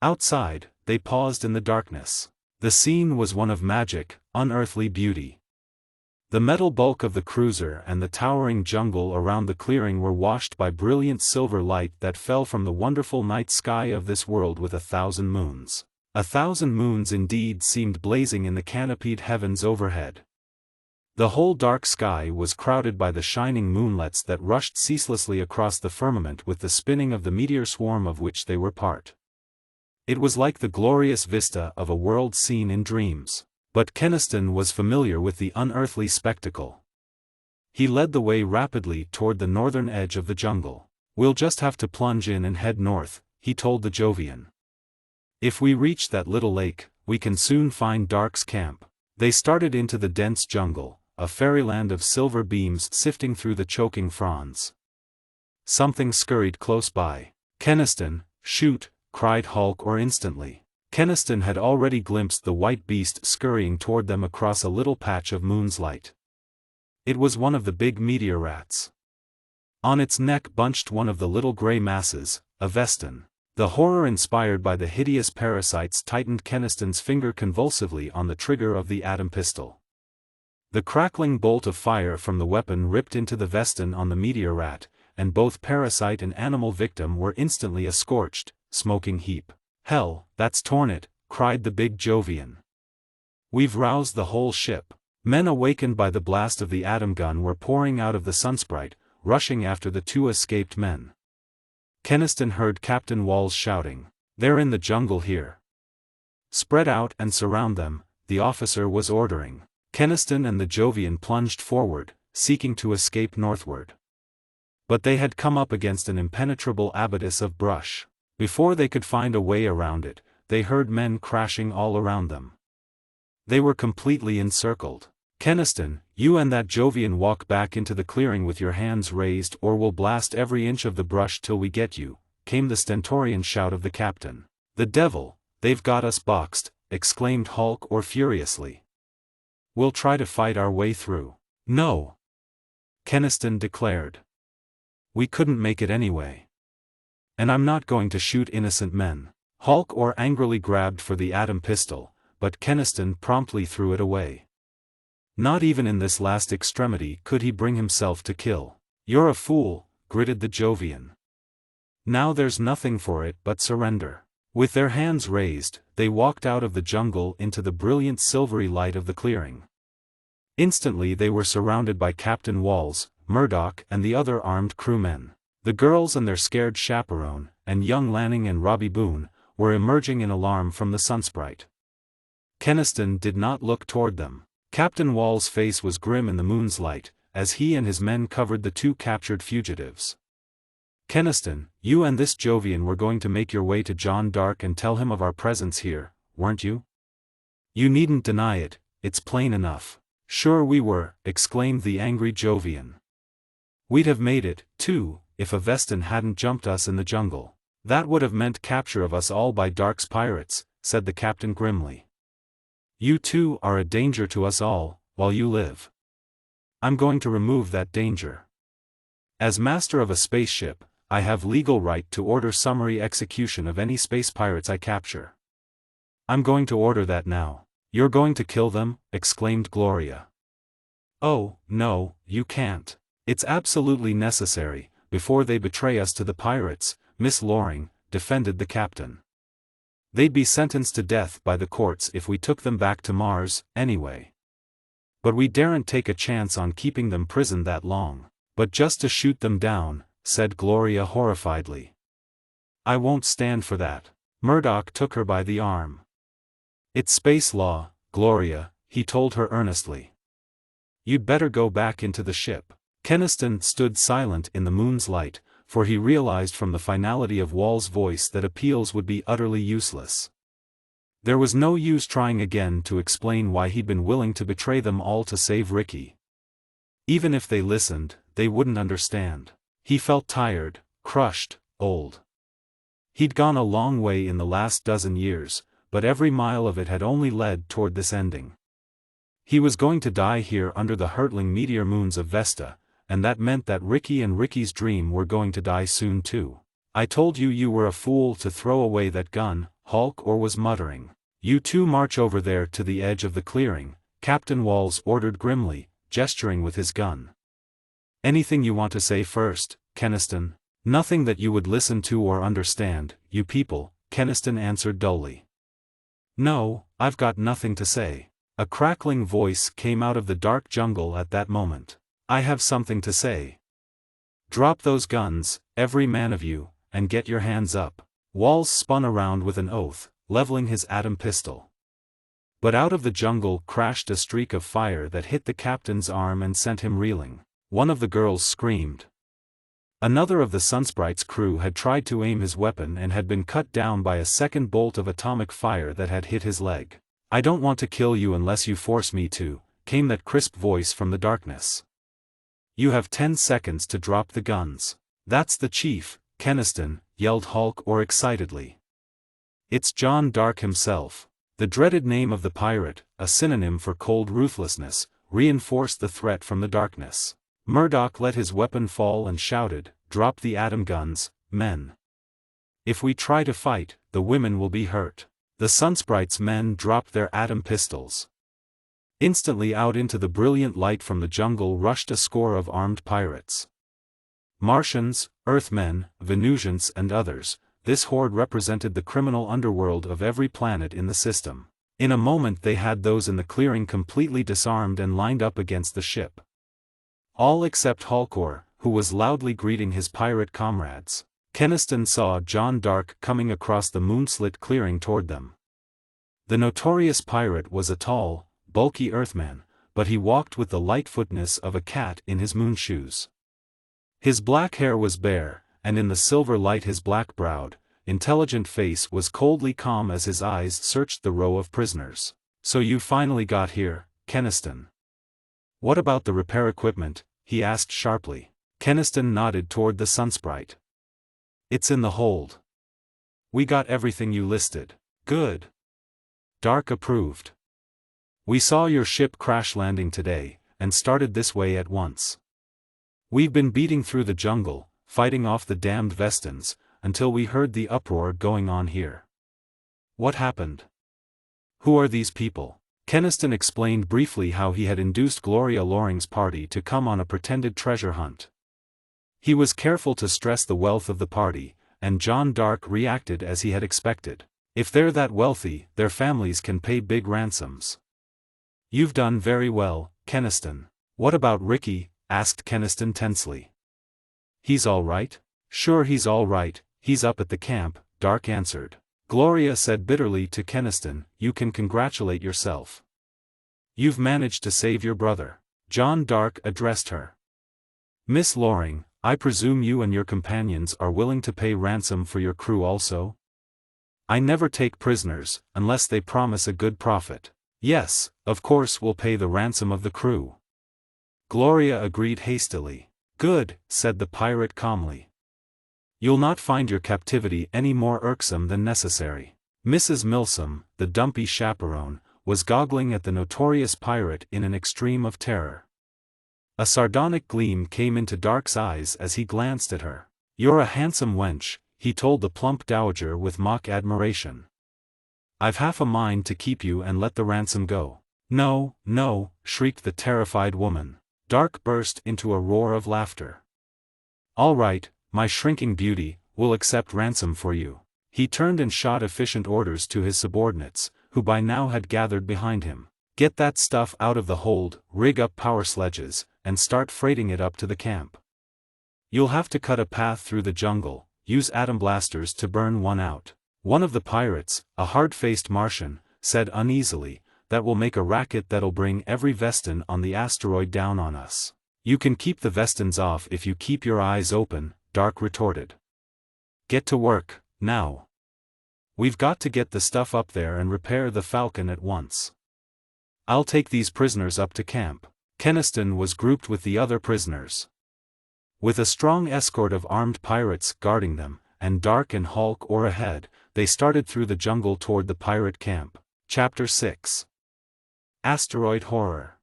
Outside, they paused in the darkness. The scene was one of magic, unearthly beauty. The metal bulk of the cruiser and the towering jungle around the clearing were washed by brilliant silver light that fell from the wonderful night sky of this world with 1,000 moons. 1,000 moons indeed seemed blazing in the canopied heavens overhead. The whole dark sky was crowded by the shining moonlets that rushed ceaselessly across the firmament with the spinning of the meteor swarm of which they were part. It was like the glorious vista of a world seen in dreams. But Keniston was familiar with the unearthly spectacle. He led the way rapidly toward the northern edge of the jungle. We'll just have to plunge in and head north, he told the Jovian. If we reach that little lake, we can soon find Dark's camp. They started into the dense jungle, a fairyland of silver beams sifting through the choking fronds. Something scurried close by. Keniston, shoot, cried Hulkor instantly. Keniston had already glimpsed the white beast scurrying toward them across a little patch of moon's light. It was one of the big meteor rats. On its neck bunched one of the little gray masses, a Vestan. The horror inspired by the hideous parasites tightened Keniston's finger convulsively on the trigger of the atom pistol. The crackling bolt of fire from the weapon ripped into the Vestan on the meteor rat, and both parasite and animal victim were instantly a scorched, smoking heap. "Hell, that's torn it," cried the big Jovian. "We've roused the whole ship." Men awakened by the blast of the atom gun were pouring out of the Sunsprite, rushing after the two escaped men. Keniston heard Captain Walls shouting, "They're in the jungle here. Spread out and surround them," the officer was ordering. Keniston and the Jovian plunged forward, seeking to escape northward. But they had come up against an impenetrable abatis of brush. Before they could find a way around it, they heard men crashing all around them. They were completely encircled. "Keniston, you and that Jovian walk back into the clearing with your hands raised or we'll blast every inch of the brush till we get you," came the stentorian shout of the captain. "The devil, they've got us boxed," exclaimed Hulk furiously. "We'll try to fight our way through." "No," Keniston declared. "We couldn't make it anyway. And I'm not going to shoot innocent men." Hulk angrily grabbed for the atom pistol, but Keniston promptly threw it away. Not even in this last extremity could he bring himself to kill. "You're a fool," gritted the Jovian. "Now there's nothing for it but surrender." With their hands raised, they walked out of the jungle into the brilliant silvery light of the clearing. Instantly they were surrounded by Captain Walls, Murdoch and the other armed crewmen. The girls and their scared chaperone, and young Lanning and Robbie Boone, were emerging in alarm from the Sunsprite. Keniston did not look toward them. Captain Wall's face was grim in the moon's light, as he and his men covered the two captured fugitives. "Keniston, you and this Jovian were going to make your way to John Dark and tell him of our presence here, weren't you? You needn't deny it, it's plain enough." "Sure we were," exclaimed the angry Jovian. "We'd have made it, too, if a Vestan hadn't jumped us in the jungle. That would have meant capture of us all by Dark's pirates," said the captain grimly. "You two are a danger to us all, while you live. I'm going to remove that danger. As master of a spaceship, I have legal right to order summary execution of any space pirates I capture. I'm going to order that now." "You're going to kill them?" exclaimed Gloria. "Oh, no, you can't. It's absolutely necessary, before they betray us to the pirates," Miss Loring defended the captain. "They'd be sentenced to death by the courts if we took them back to Mars, anyway. But we daren't take a chance on keeping them prisoned that long." "But just to shoot them down," said Gloria horrifiedly. "I won't stand for that." Murdoch took her by the arm. "It's space law, Gloria," he told her earnestly. "You'd better go back into the ship." Keniston stood silent in the moon's light, for he realized from the finality of Wall's voice that appeals would be utterly useless. There was no use trying again to explain why he'd been willing to betray them all to save Ricky. Even if they listened, they wouldn't understand. He felt tired, crushed, old. He'd gone a long way in the last dozen years, but every mile of it had only led toward this ending. He was going to die here under the hurtling meteor moons of Vesta, and that meant that Ricky and Ricky's dream were going to die soon too. "I told you you were a fool to throw away that gun," Hulk was muttering. "You two march over there to the edge of the clearing," Captain Walls ordered grimly, gesturing with his gun. "Anything you want to say first, Keniston?" "Nothing that you would listen to or understand, you people," Keniston answered dully. "No, I've got nothing to say." A crackling voice came out of the dark jungle at that moment. "I have something to say. Drop those guns, every man of you, and get your hands up." Walls spun around with an oath, leveling his atom pistol. But out of the jungle crashed a streak of fire that hit the captain's arm and sent him reeling. One of the girls screamed. Another of the Sunsprite's crew had tried to aim his weapon and had been cut down by a second bolt of atomic fire that had hit his leg. "I don't want to kill you unless you force me to," came that crisp voice from the darkness. "You have 10 seconds to drop the guns." "That's the chief, Keniston," yelled Hulk excitedly. "It's John Dark himself." The dreaded name of the pirate, a synonym for cold ruthlessness, reinforced the threat from the darkness. Murdoch let his weapon fall and shouted, "Drop the atom guns, men. If we try to fight, the women will be hurt." The Sunsprite's men dropped their atom pistols. Instantly out into the brilliant light from the jungle rushed a score of armed pirates. Martians, Earthmen, Venusians and others, this horde represented the criminal underworld of every planet in the system. In a moment they had those in the clearing completely disarmed and lined up against the ship. All except Halcor, who was loudly greeting his pirate comrades. Keniston saw John Dark coming across the moonslit clearing toward them. The notorious pirate was a tall, bulky Earthman, but he walked with the light-footedness of a cat in his moon shoes. His black hair was bare, and in the silver light his black-browed, intelligent face was coldly calm as his eyes searched the row of prisoners. "So you finally got here, Keniston. What about the repair equipment?" he asked sharply. Keniston nodded toward the sunsprite. "It's in the hold. We got everything you listed." "Good." Dark approved. "We saw your ship crash landing today, and started this way at once. We've been beating through the jungle, fighting off the damned Vestans, until we heard the uproar going on here." "What happened? Who are these people?" Keniston explained briefly how he had induced Gloria Loring's party to come on a pretended treasure hunt. He was careful to stress the wealth of the party, and John Dark reacted as he had expected. "If they're that wealthy, their families can pay big ransoms." "You've done very well, Keniston." "What about Ricky?" asked Keniston tensely. "He's all right?" "Sure, he's all right, he's up at the camp," Dark answered. Gloria said bitterly to Keniston, "You can congratulate yourself. You've managed to save your brother." John Dark addressed her. "Miss Loring, I presume you and your companions are willing to pay ransom for your crew also?" "I never take prisoners, unless they promise a good profit." "Yes, of course we'll pay the ransom of the crew." Gloria agreed hastily. "Good," said the pirate calmly. "You'll not find your captivity any more irksome than necessary." Mrs. Milsom, the dumpy chaperone, was goggling at the notorious pirate in an extreme of terror. A sardonic gleam came into Dark's eyes as he glanced at her. "You're a handsome wench," he told the plump dowager with mock admiration. "I've half a mind to keep you and let the ransom go." "No, no," shrieked the terrified woman. Dark burst into a roar of laughter. "All right, my shrinking beauty, we'll accept ransom for you." He turned and shot efficient orders to his subordinates, who by now had gathered behind him. "Get that stuff out of the hold, rig up power sledges, and start freighting it up to the camp. You'll have to cut a path through the jungle, use atom blasters to burn one out." One of the pirates, a hard-faced Martian, said uneasily, "That will make a racket that'll bring every Vestan on the asteroid down on us." "You can keep the Vestans off if you keep your eyes open," Dark retorted. "Get to work, now. We've got to get the stuff up there and repair the Falcon at once. I'll take these prisoners up to camp." Keniston was grouped with the other prisoners. With a strong escort of armed pirates guarding them, and Dark and Halcor ahead, they started through the jungle toward the pirate camp. Chapter 6. Asteroid Horror.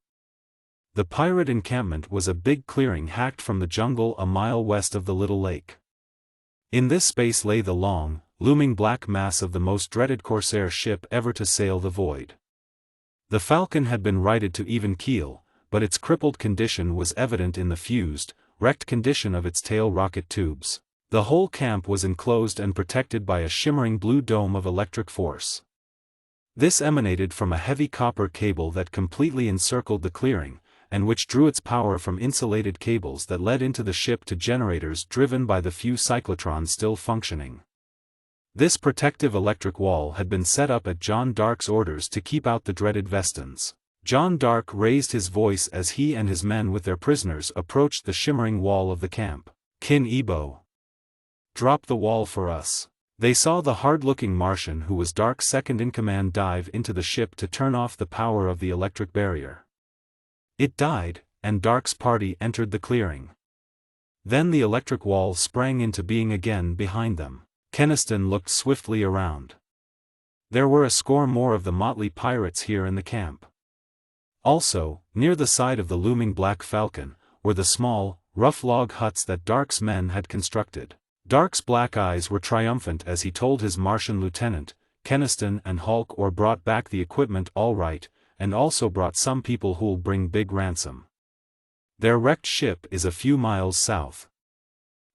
The pirate encampment was a big clearing hacked from the jungle a mile west of the little lake. In this space lay the long, looming black mass of the most dreaded corsair ship ever to sail the void. The Falcon had been righted to even keel, but its crippled condition was evident in the fused, wrecked condition of its tail rocket tubes. The whole camp was enclosed and protected by a shimmering blue dome of electric force. This emanated from a heavy copper cable that completely encircled the clearing, and which drew its power from insulated cables that led into the ship to generators driven by the few cyclotrons still functioning. This protective electric wall had been set up at John Dark's orders to keep out the dreaded Vestans. John Dark raised his voice as he and his men with their prisoners approached the shimmering wall of the camp. "Kin Ebo. Drop the wall for us." They saw the hard-looking Martian who was Dark's second-in-command dive into the ship to turn off the power of the electric barrier. It died, and Dark's party entered the clearing. Then the electric wall sprang into being again behind them. Keniston looked swiftly around. There were a score more of the motley pirates here in the camp. Also, near the side of the looming Black Falcon, were the small, rough log huts that Dark's men had constructed. Dark's black eyes were triumphant as he told his Martian lieutenant, "Keniston and Halcor brought back the equipment all right, and also brought some people who'll bring big ransom. Their wrecked ship is a few miles south.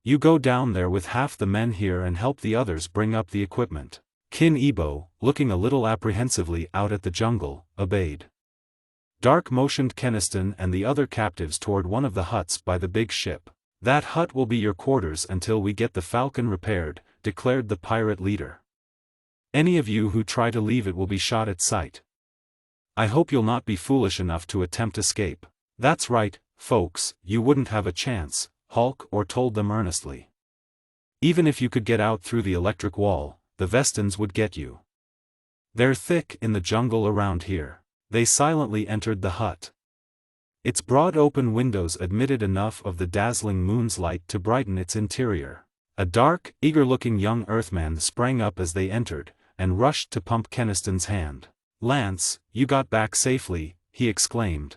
You go down there with half the men here and help the others bring up the equipment. Kin Ebo, looking a little apprehensively out at the jungle, obeyed. Dark motioned Keniston and the other captives toward one of the huts by the big ship. That hut will be your quarters until we get the Falcon repaired, declared the pirate leader. Any of you who try to leave it will be shot at sight. I hope you'll not be foolish enough to attempt escape. That's right, folks, you wouldn't have a chance, Hulk or told them earnestly. Even if you could get out through the electric wall, the Vestans would get you. They're thick in the jungle around here. They silently entered the hut. Its broad open windows admitted enough of the dazzling moon's light to brighten its interior. A dark, eager-looking young Earthman sprang up as they entered, and rushed to pump Keniston's hand. "Lance, you got back safely," he exclaimed.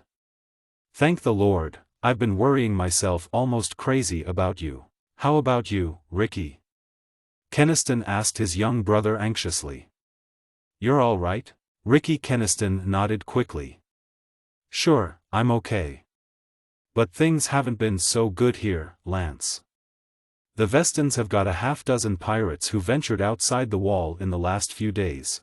"Thank the Lord, I've been worrying myself almost crazy about you. How about you, Ricky?" Keniston asked his young brother anxiously. "You're all right?" Ricky Keniston nodded quickly. "Sure, I'm okay. But things haven't been so good here, Lance. The Vestans have got a half-dozen pirates who ventured outside the wall in the last few days.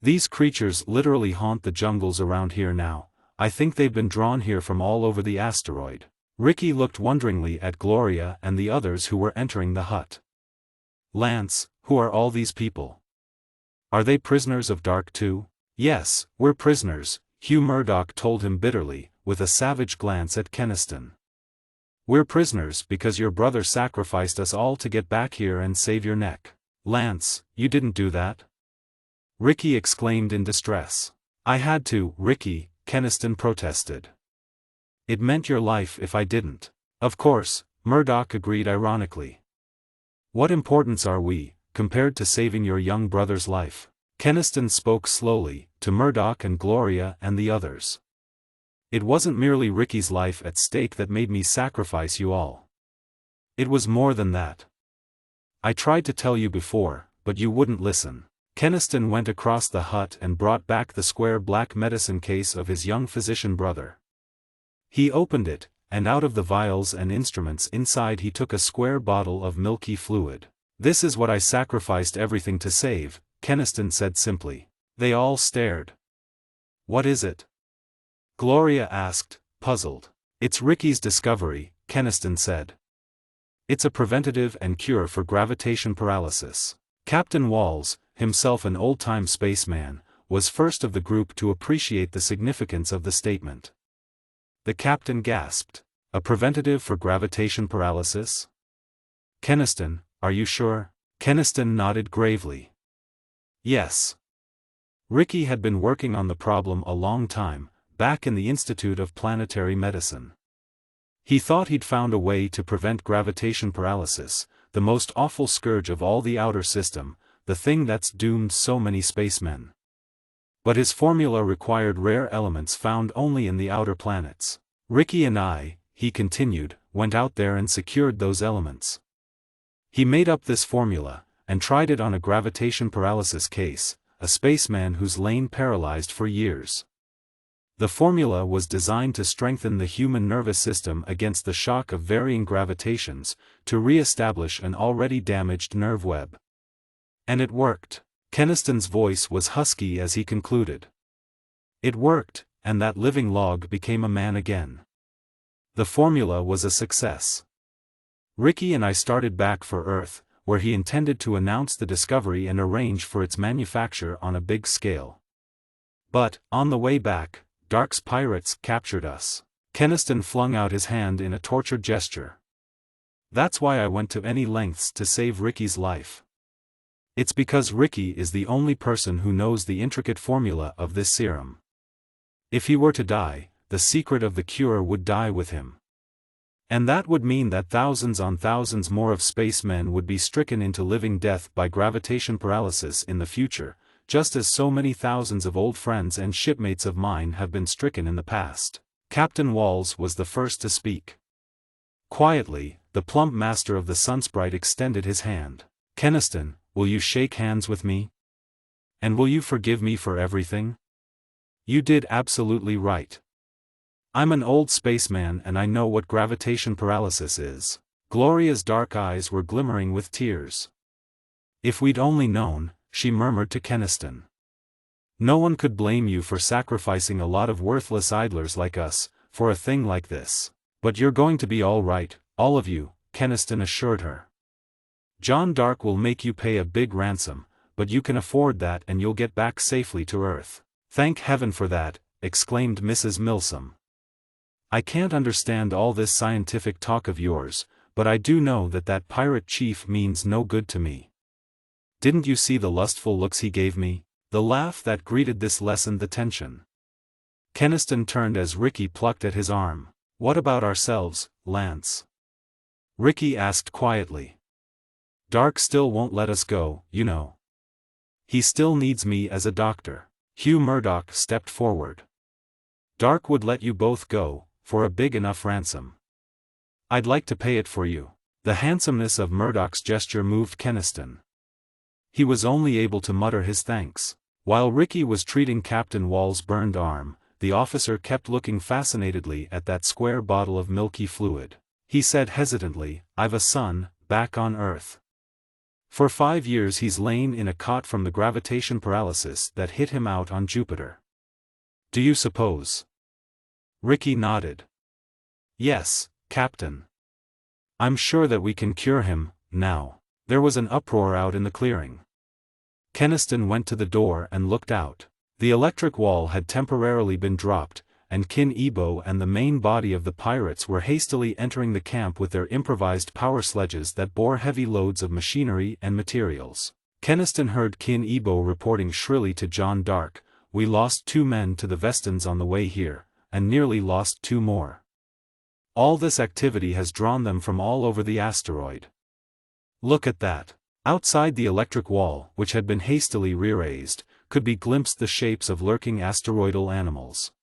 These creatures literally haunt the jungles around here now. I think they've been drawn here from all over the asteroid." Ricky looked wonderingly at Gloria and the others who were entering the hut. "Lance, who are all these people? Are they prisoners of Dark too?" "Yes, we're prisoners," Hugh Murdoch told him bitterly, with a savage glance at Keniston. "We're prisoners because your brother sacrificed us all to get back here and save your neck." "Lance, you didn't do that?" Ricky exclaimed in distress. "I had to, Ricky," Keniston protested. "It meant your life if I didn't." "Of course," Murdoch agreed ironically. "What importance are we, compared to saving your young brother's life?" Keniston spoke slowly, to Murdoch and Gloria and the others. "It wasn't merely Ricky's life at stake that made me sacrifice you all. It was more than that. I tried to tell you before, but you wouldn't listen." Keniston went across the hut and brought back the square black medicine case of his young physician brother. He opened it, and out of the vials and instruments inside he took a square bottle of milky fluid. "This is what I sacrificed everything to save," Keniston said simply. They all stared. "What is it?" Gloria asked, puzzled. "It's Ricky's discovery," Keniston said. "It's a preventative and cure for gravitation paralysis." Captain Walls, himself an old-time spaceman, was first of the group to appreciate the significance of the statement. The captain gasped. "A preventative for gravitation paralysis? Keniston, are you sure?" Keniston nodded gravely. "Yes. Ricky had been working on the problem a long time, back in the Institute of Planetary Medicine. He thought he'd found a way to prevent gravitation paralysis, the most awful scourge of all the outer system, the thing that's doomed so many spacemen. But his formula required rare elements found only in the outer planets. Ricky and I," he continued, "went out there and secured those elements. He made up this formula, and tried it on a gravitation paralysis case, a spaceman who's lain paralyzed for years. The formula was designed to strengthen the human nervous system against the shock of varying gravitations, to re-establish an already damaged nerve web. And it worked." Keniston's voice was husky as he concluded. "It worked, and that living log became a man again. The formula was a success. Ricky and I started back for Earth, where he intended to announce the discovery and arrange for its manufacture on a big scale. But, on the way back, Dark's pirates captured us." Keniston flung out his hand in a tortured gesture. "That's why I went to any lengths to save Ricky's life. It's because Ricky is the only person who knows the intricate formula of this serum. If he were to die, the secret of the cure would die with him. And that would mean that thousands on thousands more of spacemen would be stricken into living death by gravitation paralysis in the future, just as so many thousands of old friends and shipmates of mine have been stricken in the past." Captain Walls was the first to speak. Quietly, the plump master of the Sunsprite extended his hand. "Keniston, will you shake hands with me? And will you forgive me for everything? You did absolutely right. I'm an old spaceman and I know what gravitation paralysis is. Gloria's dark eyes were glimmering with tears. "If we'd only known," she murmured to Keniston. "No one could blame you for sacrificing a lot of worthless idlers like us, for a thing like this. But you're going to be all right, all of you," Keniston assured her. "John Dark will make you pay a big ransom, but you can afford that and you'll get back safely to Earth." "Thank heaven for that," exclaimed Mrs. Milsom. "I can't understand all this scientific talk of yours, but I do know that that pirate chief means no good to me. Didn't you see the lustful looks he gave me?" The laugh that greeted this lessened the tension. Keniston turned as Ricky plucked at his arm. "What about ourselves, Lance?" Ricky asked quietly. "Dark still won't let us go, you know. He still needs me as a doctor." Hugh Murdoch stepped forward. "Dark would let you both go, for a big enough ransom. I'd like to pay it for you." The handsomeness of Murdoch's gesture moved Keniston. He was only able to mutter his thanks. While Ricky was treating Captain Wall's burned arm, the officer kept looking fascinatedly at that square bottle of milky fluid. He said hesitantly, "I've a son, back on Earth. For 5 years he's lain in a cot from the gravitation paralysis that hit him out on Jupiter. Do you suppose?" Ricky nodded. "Yes, Captain. I'm sure that we can cure him, now." There was an uproar out in the clearing. Keniston went to the door and looked out. The electric wall had temporarily been dropped, and Kin Ebo and the main body of the pirates were hastily entering the camp with their improvised power sledges that bore heavy loads of machinery and materials. Keniston heard Kin Ebo reporting shrilly to John Dark, "We lost 2 men to the Vestons on the way here, and nearly lost 2 more. All this activity has drawn them from all over the asteroid. Look at that." Outside the electric wall, which had been hastily rearranged, could be glimpsed the shapes of lurking asteroidal animals.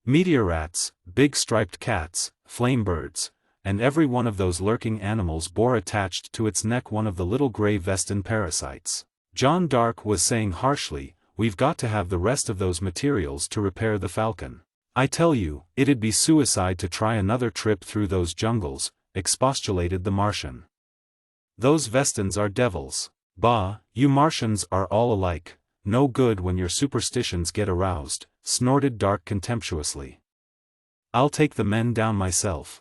Meteor rats, big striped cats, flame birds, and every one of those lurking animals bore attached to its neck one of the little gray Veston parasites. John Dark was saying harshly, "We've got to have the rest of those materials to repair the Falcon. I tell you, it'd be suicide to try another trip through those jungles," expostulated the Martian. "Those Vestons are devils." "Bah, you Martians are all alike, no good when your superstitions get aroused," snorted Dark contemptuously. "I'll take the men down myself.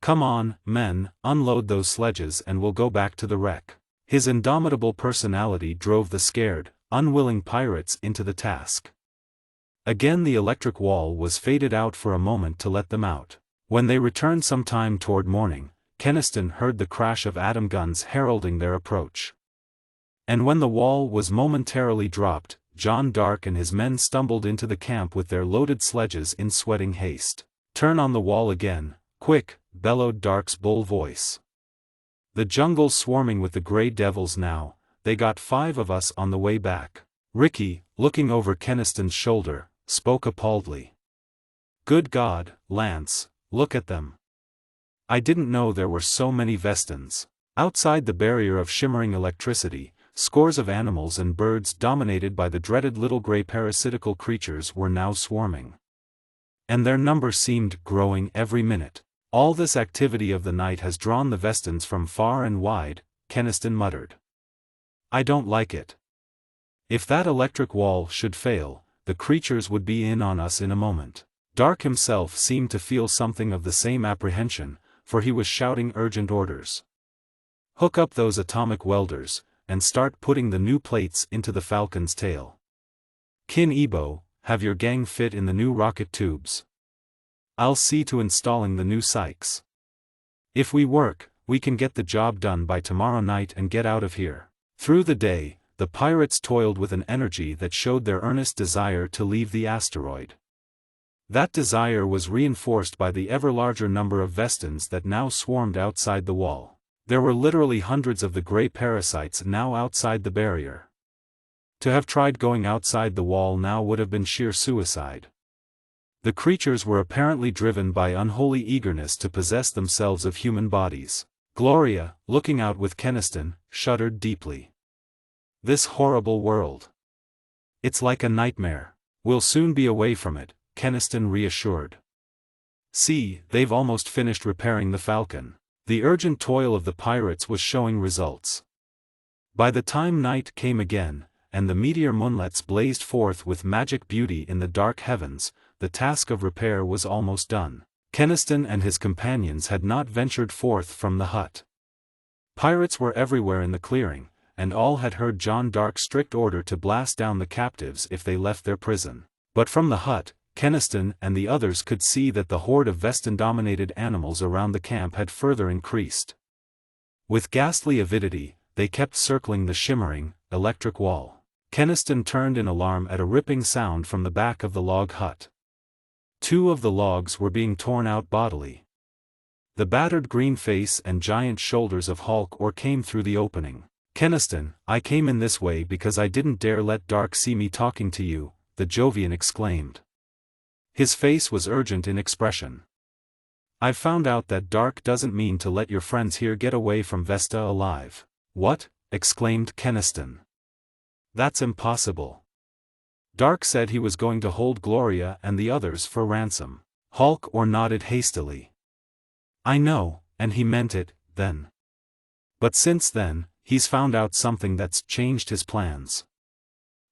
Come on, men, unload those sledges and we'll go back to the wreck." His indomitable personality drove the scared, unwilling pirates into the task. Again the electric wall was faded out for a moment to let them out. When they returned sometime toward morning, Keniston heard the crash of atom guns heralding their approach. And when the wall was momentarily dropped, John Dark and his men stumbled into the camp with their loaded sledges in sweating haste. "Turn on the wall again, quick," bellowed Dark's bull voice. "The jungle's swarming with the gray devils now, they got 5 of us on the way back." Ricky, looking over Keniston's shoulder, spoke appalledly. "Good God, Lance, look at them. I didn't know there were so many Vestons." Outside the barrier of shimmering electricity, scores of animals and birds dominated by the dreaded little gray parasitical creatures were now swarming. And their number seemed growing every minute. "All this activity of the night has drawn the Vestons from far and wide," Keniston muttered. "I don't like it. If that electric wall should fail, the creatures would be in on us in a moment." Dark himself seemed to feel something of the same apprehension, for he was shouting urgent orders. "Hook up those atomic welders, and start putting the new plates into the Falcon's tail. Kin Ebo, have your gang fit in the new rocket tubes. I'll see to installing the new Sykes. If we work, we can get the job done by tomorrow night and get out of here." Through the day, the pirates toiled with an energy that showed their earnest desire to leave the asteroid. That desire was reinforced by the ever larger number of Vestons that now swarmed outside the wall. There were literally hundreds of the gray parasites now outside the barrier. To have tried going outside the wall now would have been sheer suicide. The creatures were apparently driven by unholy eagerness to possess themselves of human bodies. Gloria, looking out with Keniston, shuddered deeply. "This horrible world. It's like a nightmare." "We'll soon be away from it," Keniston reassured. "See, they've almost finished repairing the Falcon. The urgent toil of the pirates was showing results. By the time night came again, and the meteor moonlets blazed forth with magic beauty in the dark heavens, the task of repair was almost done. Keniston and his companions had not ventured forth from the hut. Pirates were everywhere in the clearing, and all had heard John Dark's strict order to blast down the captives if they left their prison. But from the hut, Keniston and the others could see that the horde of Vestan-dominated animals around the camp had further increased. With ghastly avidity, they kept circling the shimmering, electric wall. Keniston turned in alarm at a ripping sound from the back of the log hut. 2 of the logs were being torn out bodily. The battered green face and giant shoulders of Hulk came through the opening. "Keniston, I came in this way because I didn't dare let Dark see me talking to you," the Jovian exclaimed. His face was urgent in expression. "I've found out that Dark doesn't mean to let your friends here get away from Vesta alive." "What?" exclaimed Keniston. "That's impossible. Dark said he was going to hold Gloria and the others for ransom." Hulk nodded hastily. "I know, and he meant it, then. But since then, he's found out something that's changed his plans.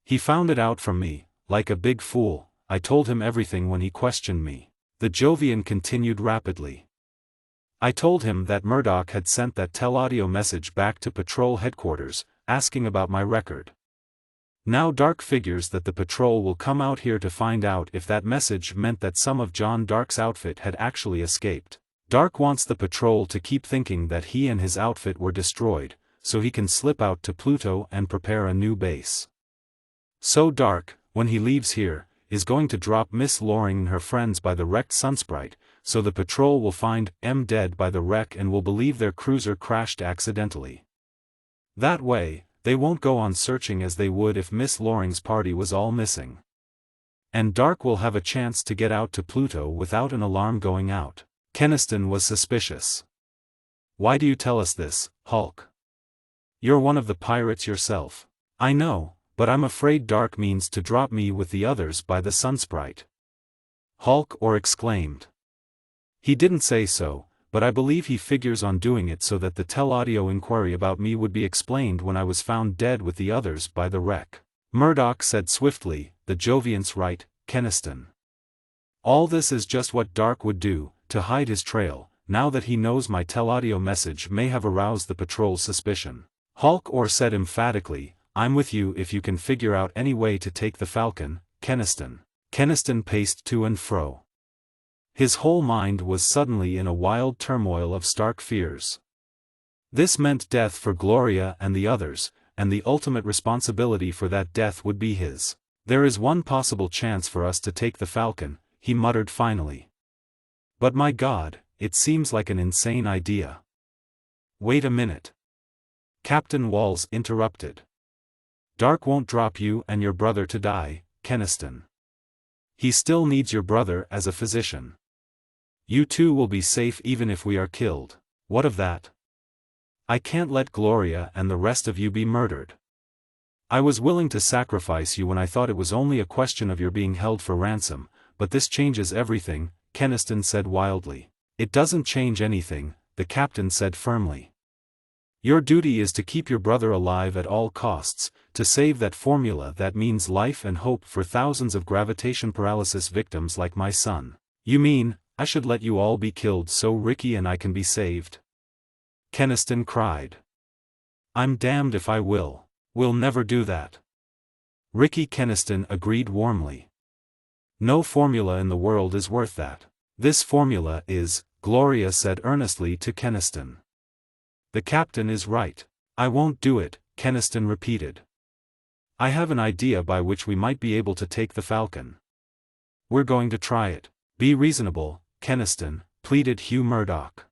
He found it out from me, like a big fool. I told him everything when he questioned me." The Jovian continued rapidly. "I told him that Murdoch had sent that telaudio message back to patrol headquarters, asking about my record. Now Dark figures that the patrol will come out here to find out if that message meant that some of John Dark's outfit had actually escaped. Dark wants the patrol to keep thinking that he and his outfit were destroyed, so he can slip out to Pluto and prepare a new base. So Dark, when he leaves here, is going to drop Miss Loring and her friends by the wrecked Sunsprite, so the patrol will find M dead by the wreck and will believe their cruiser crashed accidentally. That way, they won't go on searching as they would if Miss Loring's party was all missing. And Dark will have a chance to get out to Pluto without an alarm going out." Keniston was suspicious. "Why do you tell us this, Hulk? You're one of the pirates yourself." "I know, but I'm afraid Dark means to drop me with the others by the Sunsprite," Hulk exclaimed. "He didn't say so, but I believe he figures on doing it so that the telaudio inquiry about me would be explained when I was found dead with the others by the wreck." Murdoch said swiftly, "The Jovian's right, Keniston. All this is just what Dark would do, to hide his trail, now that he knows my telaudio message may have aroused the patrol's suspicion." Hulk said emphatically, "I'm with you if you can figure out any way to take the Falcon, Keniston." Keniston paced to and fro. His whole mind was suddenly in a wild turmoil of stark fears. This meant death for Gloria and the others, and the ultimate responsibility for that death would be his. "There is one possible chance for us to take the Falcon," he muttered finally. "But my God, it seems like an insane idea." "Wait a minute," Captain Walls interrupted. "Dark won't drop you and your brother to die, Keniston. He still needs your brother as a physician. You two will be safe even if we are killed." "What of that? I can't let Gloria and the rest of you be murdered. I was willing to sacrifice you when I thought it was only a question of your being held for ransom, but this changes everything," Keniston said wildly. "It doesn't change anything," the captain said firmly. "Your duty is to keep your brother alive at all costs, to save that formula that means life and hope for thousands of gravitation paralysis victims like my son." "You mean, I should let you all be killed so Ricky and I can be saved?" Keniston cried. "I'm damned if I will. We'll never do that." Ricky Keniston agreed warmly. "No formula in the world is worth that." "This formula is," Gloria said earnestly to Keniston. "The captain is right." "I won't do it," Keniston repeated. "I have an idea by which we might be able to take the Falcon." "We're going to try it." "Be reasonable, Keniston," pleaded Hugh Murdoch.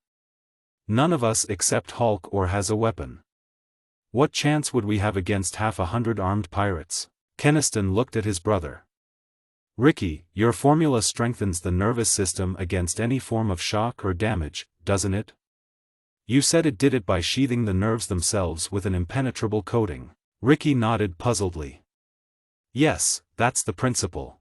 "None of us except Hulk has a weapon. What chance would we have against 100 armed pirates?" Keniston looked at his brother. "Ricky, your formula strengthens the nervous system against any form of shock or damage, doesn't it? You said it did it by sheathing the nerves themselves with an impenetrable coating." Ricky nodded puzzledly. "Yes, that's the principle.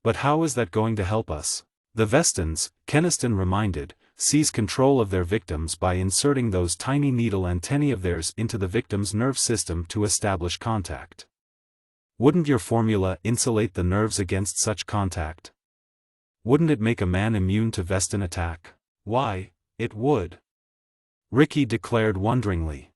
But how is that going to help us?" "The Vestans," Keniston reminded, seize control of their victims by inserting those tiny needle antennae of theirs into the victim's nerve system to establish contact. Wouldn't your formula insulate the nerves against such contact? Wouldn't it make a man immune to Vestin attack? Why, it would. Ricky declared wonderingly.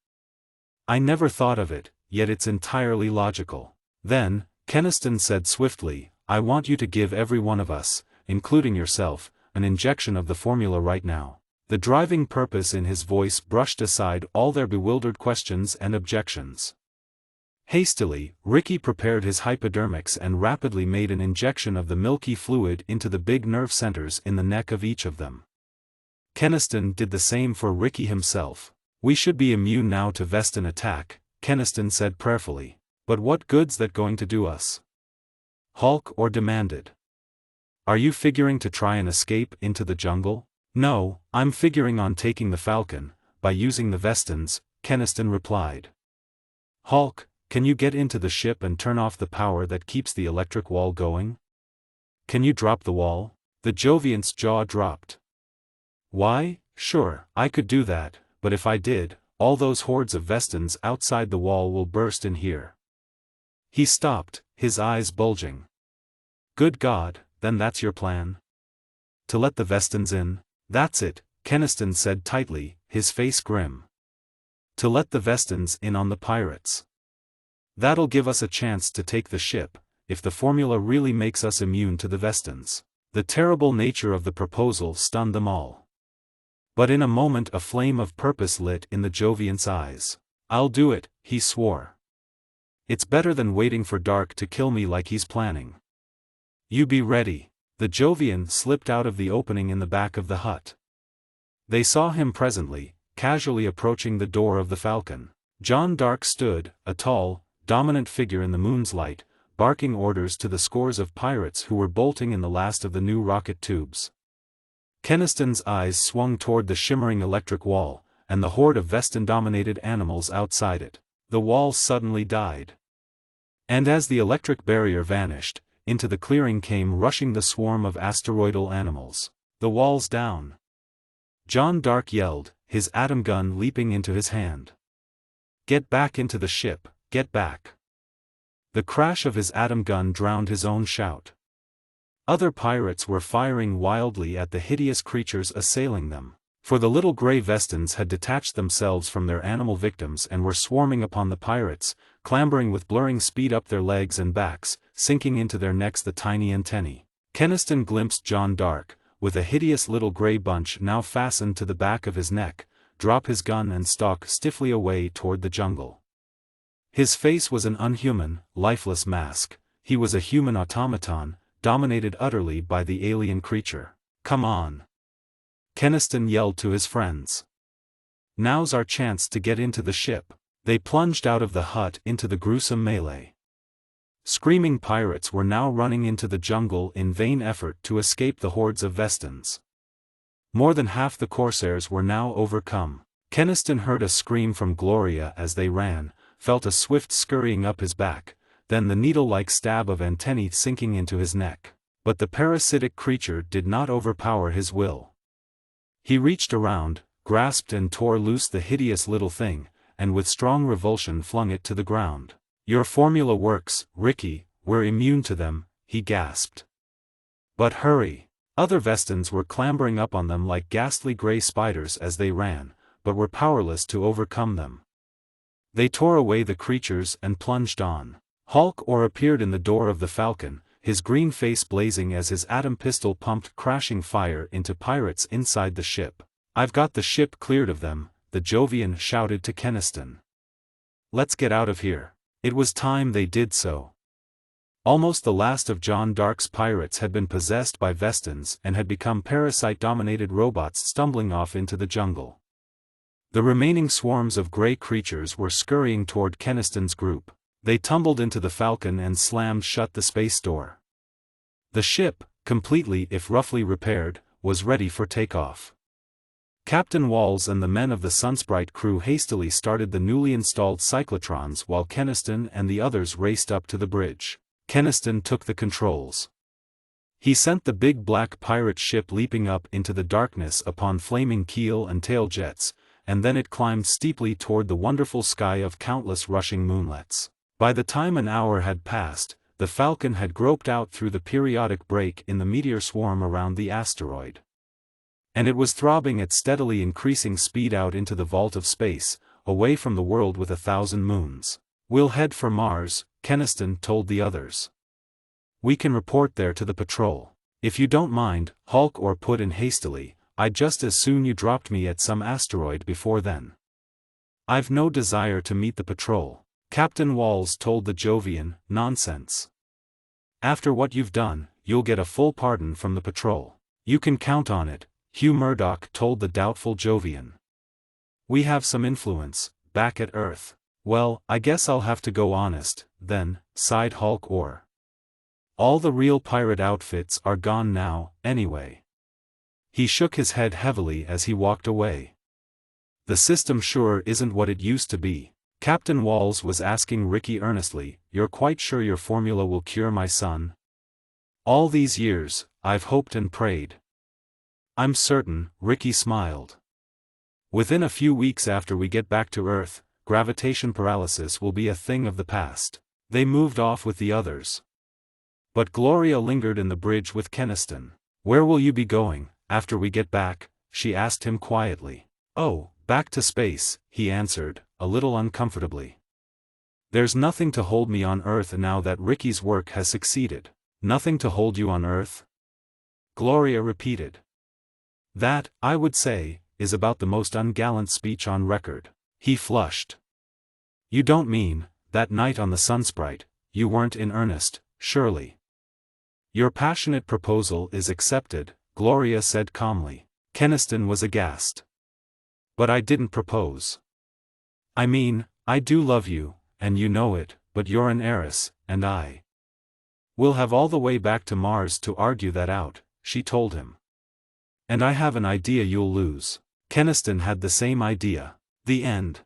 I never thought of it, yet it's entirely logical. Then, Keniston said swiftly, I want you to give every one of us, including yourself, an injection of the formula right now. The driving purpose in his voice brushed aside all their bewildered questions and objections. Hastily, Ricky prepared his hypodermics and rapidly made an injection of the milky fluid into the big nerve centers in the neck of each of them. Keniston did the same for Ricky himself. We should be immune now to Vestin attack, Keniston said prayerfully. But what good's that going to do us? Hulk or demanded. Are you figuring to try and escape into the jungle? No, I'm figuring on taking the Falcon, by using the Vestins, Keniston replied. Hulk, can you get into the ship and turn off the power that keeps the electric wall going? Can you drop the wall? The Joviant's jaw dropped. Why, sure, I could do that, but if I did, all those hordes of Vestins outside the wall will burst in here. He stopped, his eyes bulging. Good God, then that's your plan? To let the Vestins in? That's it, Keniston said tightly, his face grim. To let the Vestins in on the pirates. That'll give us a chance to take the ship, if the formula really makes us immune to the Vestins. The terrible nature of the proposal stunned them all. But in a moment a flame of purpose lit in the Joviant's eyes. I'll do it, he swore. It's better than waiting for Dark to kill me like he's planning. You be ready. The Jovian slipped out of the opening in the back of the hut. They saw him presently, casually approaching the door of the Falcon. John Dark stood, a tall, dominant figure in the moon's light, barking orders to the scores of pirates who were bolting in the last of the new rocket tubes. Keniston's eyes swung toward the shimmering electric wall, and the horde of Vestin-dominated animals outside it. The wall suddenly died. And as the electric barrier vanished, into the clearing came rushing the swarm of asteroidal animals. The wall's down. John Dark yelled, his atom gun leaping into his hand. Get back into the ship, get back. The crash of his atom gun drowned his own shout. Other pirates were firing wildly at the hideous creatures assailing them, for the little gray Vestins had detached themselves from their animal victims and were swarming upon the pirates, clambering with blurring speed up their legs and backs, sinking into their necks the tiny antennae. Keniston glimpsed John Dark, with a hideous little gray bunch now fastened to the back of his neck, drop his gun and stalk stiffly away toward the jungle. His face was an unhuman, lifeless mask. He was a human automaton, dominated utterly by the alien creature. Come on! Keniston yelled to his friends. Now's our chance to get into the ship. They plunged out of the hut into the gruesome melee. Screaming pirates were now running into the jungle in vain effort to escape the hordes of Vestins. More than half the corsairs were now overcome. Keniston heard a scream from Gloria as they ran, felt a swift scurrying up his back, then the needle-like stab of antennae sinking into his neck. But the parasitic creature did not overpower his will. He reached around, grasped and tore loose the hideous little thing, and with strong revulsion flung it to the ground. Your formula works, Ricky, we're immune to them, he gasped. But hurry! Other Vestins were clambering up on them like ghastly gray spiders as they ran, but were powerless to overcome them. They tore away the creatures and plunged on. Hulk appeared in the door of the Falcon, his green face blazing as his atom pistol pumped crashing fire into pirates inside the ship. I've got the ship cleared of them, the Jovian shouted to Keniston. Let's get out of here. It was time they did so. Almost the last of John Dark's pirates had been possessed by Vestins and had become parasite-dominated robots stumbling off into the jungle. The remaining swarms of gray creatures were scurrying toward Keniston's group. They tumbled into the Falcon and slammed shut the space door. The ship, completely if roughly repaired, was ready for takeoff. Captain Walls and the men of the Sunsprite crew hastily started the newly installed cyclotrons while Keniston and the others raced up to the bridge. Keniston took the controls. He sent the big black pirate ship leaping up into the darkness upon flaming keel and tail jets, and then it climbed steeply toward the wonderful sky of countless rushing moonlets. By the time an hour had passed, the Falcon had groped out through the periodic break in the meteor swarm around the asteroid. And it was throbbing at steadily increasing speed out into the vault of space, away from the world with 1,000 moons. "We'll head for Mars," Keniston told the others. "We can report there to the patrol. If you don't mind," Hulk-Or put in hastily, "I'd just as soon you dropped me at some asteroid before then. I've no desire to meet the patrol." Captain Walls told the Jovian, "Nonsense. After what you've done, you'll get a full pardon from the patrol." "You can count on it," Hugh Murdoch told the doubtful Jovian. "We have some influence, back at Earth." "Well, I guess I'll have to go honest, then," sighed Hulk-Or. "All the real pirate outfits are gone now, anyway." He shook his head heavily as he walked away. "The system sure isn't what it used to be." Captain Walls was asking Ricky earnestly, "You're quite sure your formula will cure my son? All these years, I've hoped and prayed." "I'm certain," Ricky smiled. "Within a few weeks after we get back to Earth, gravitation paralysis will be a thing of the past." They moved off with the others. But Gloria lingered in the bridge with Keniston. "Where will you be going, after we get back?" she asked him quietly. "Oh, back to space," he answered, a little uncomfortably. "There's nothing to hold me on Earth now that Ricky's work has succeeded." "Nothing to hold you on Earth?" Gloria repeated. "That, I would say, is about the most ungallant speech on record." He flushed. "You don't mean, that night on the Sunsprite, you weren't in earnest, surely?" "Your passionate proposal is accepted," Gloria said calmly. Keniston was aghast. "But I didn't propose. I mean, I do love you, and you know it, but you're an heiress, and I. We'll have all the way back to Mars to argue that out," she told him. "And I have an idea you'll lose." Keniston had the same idea. The end.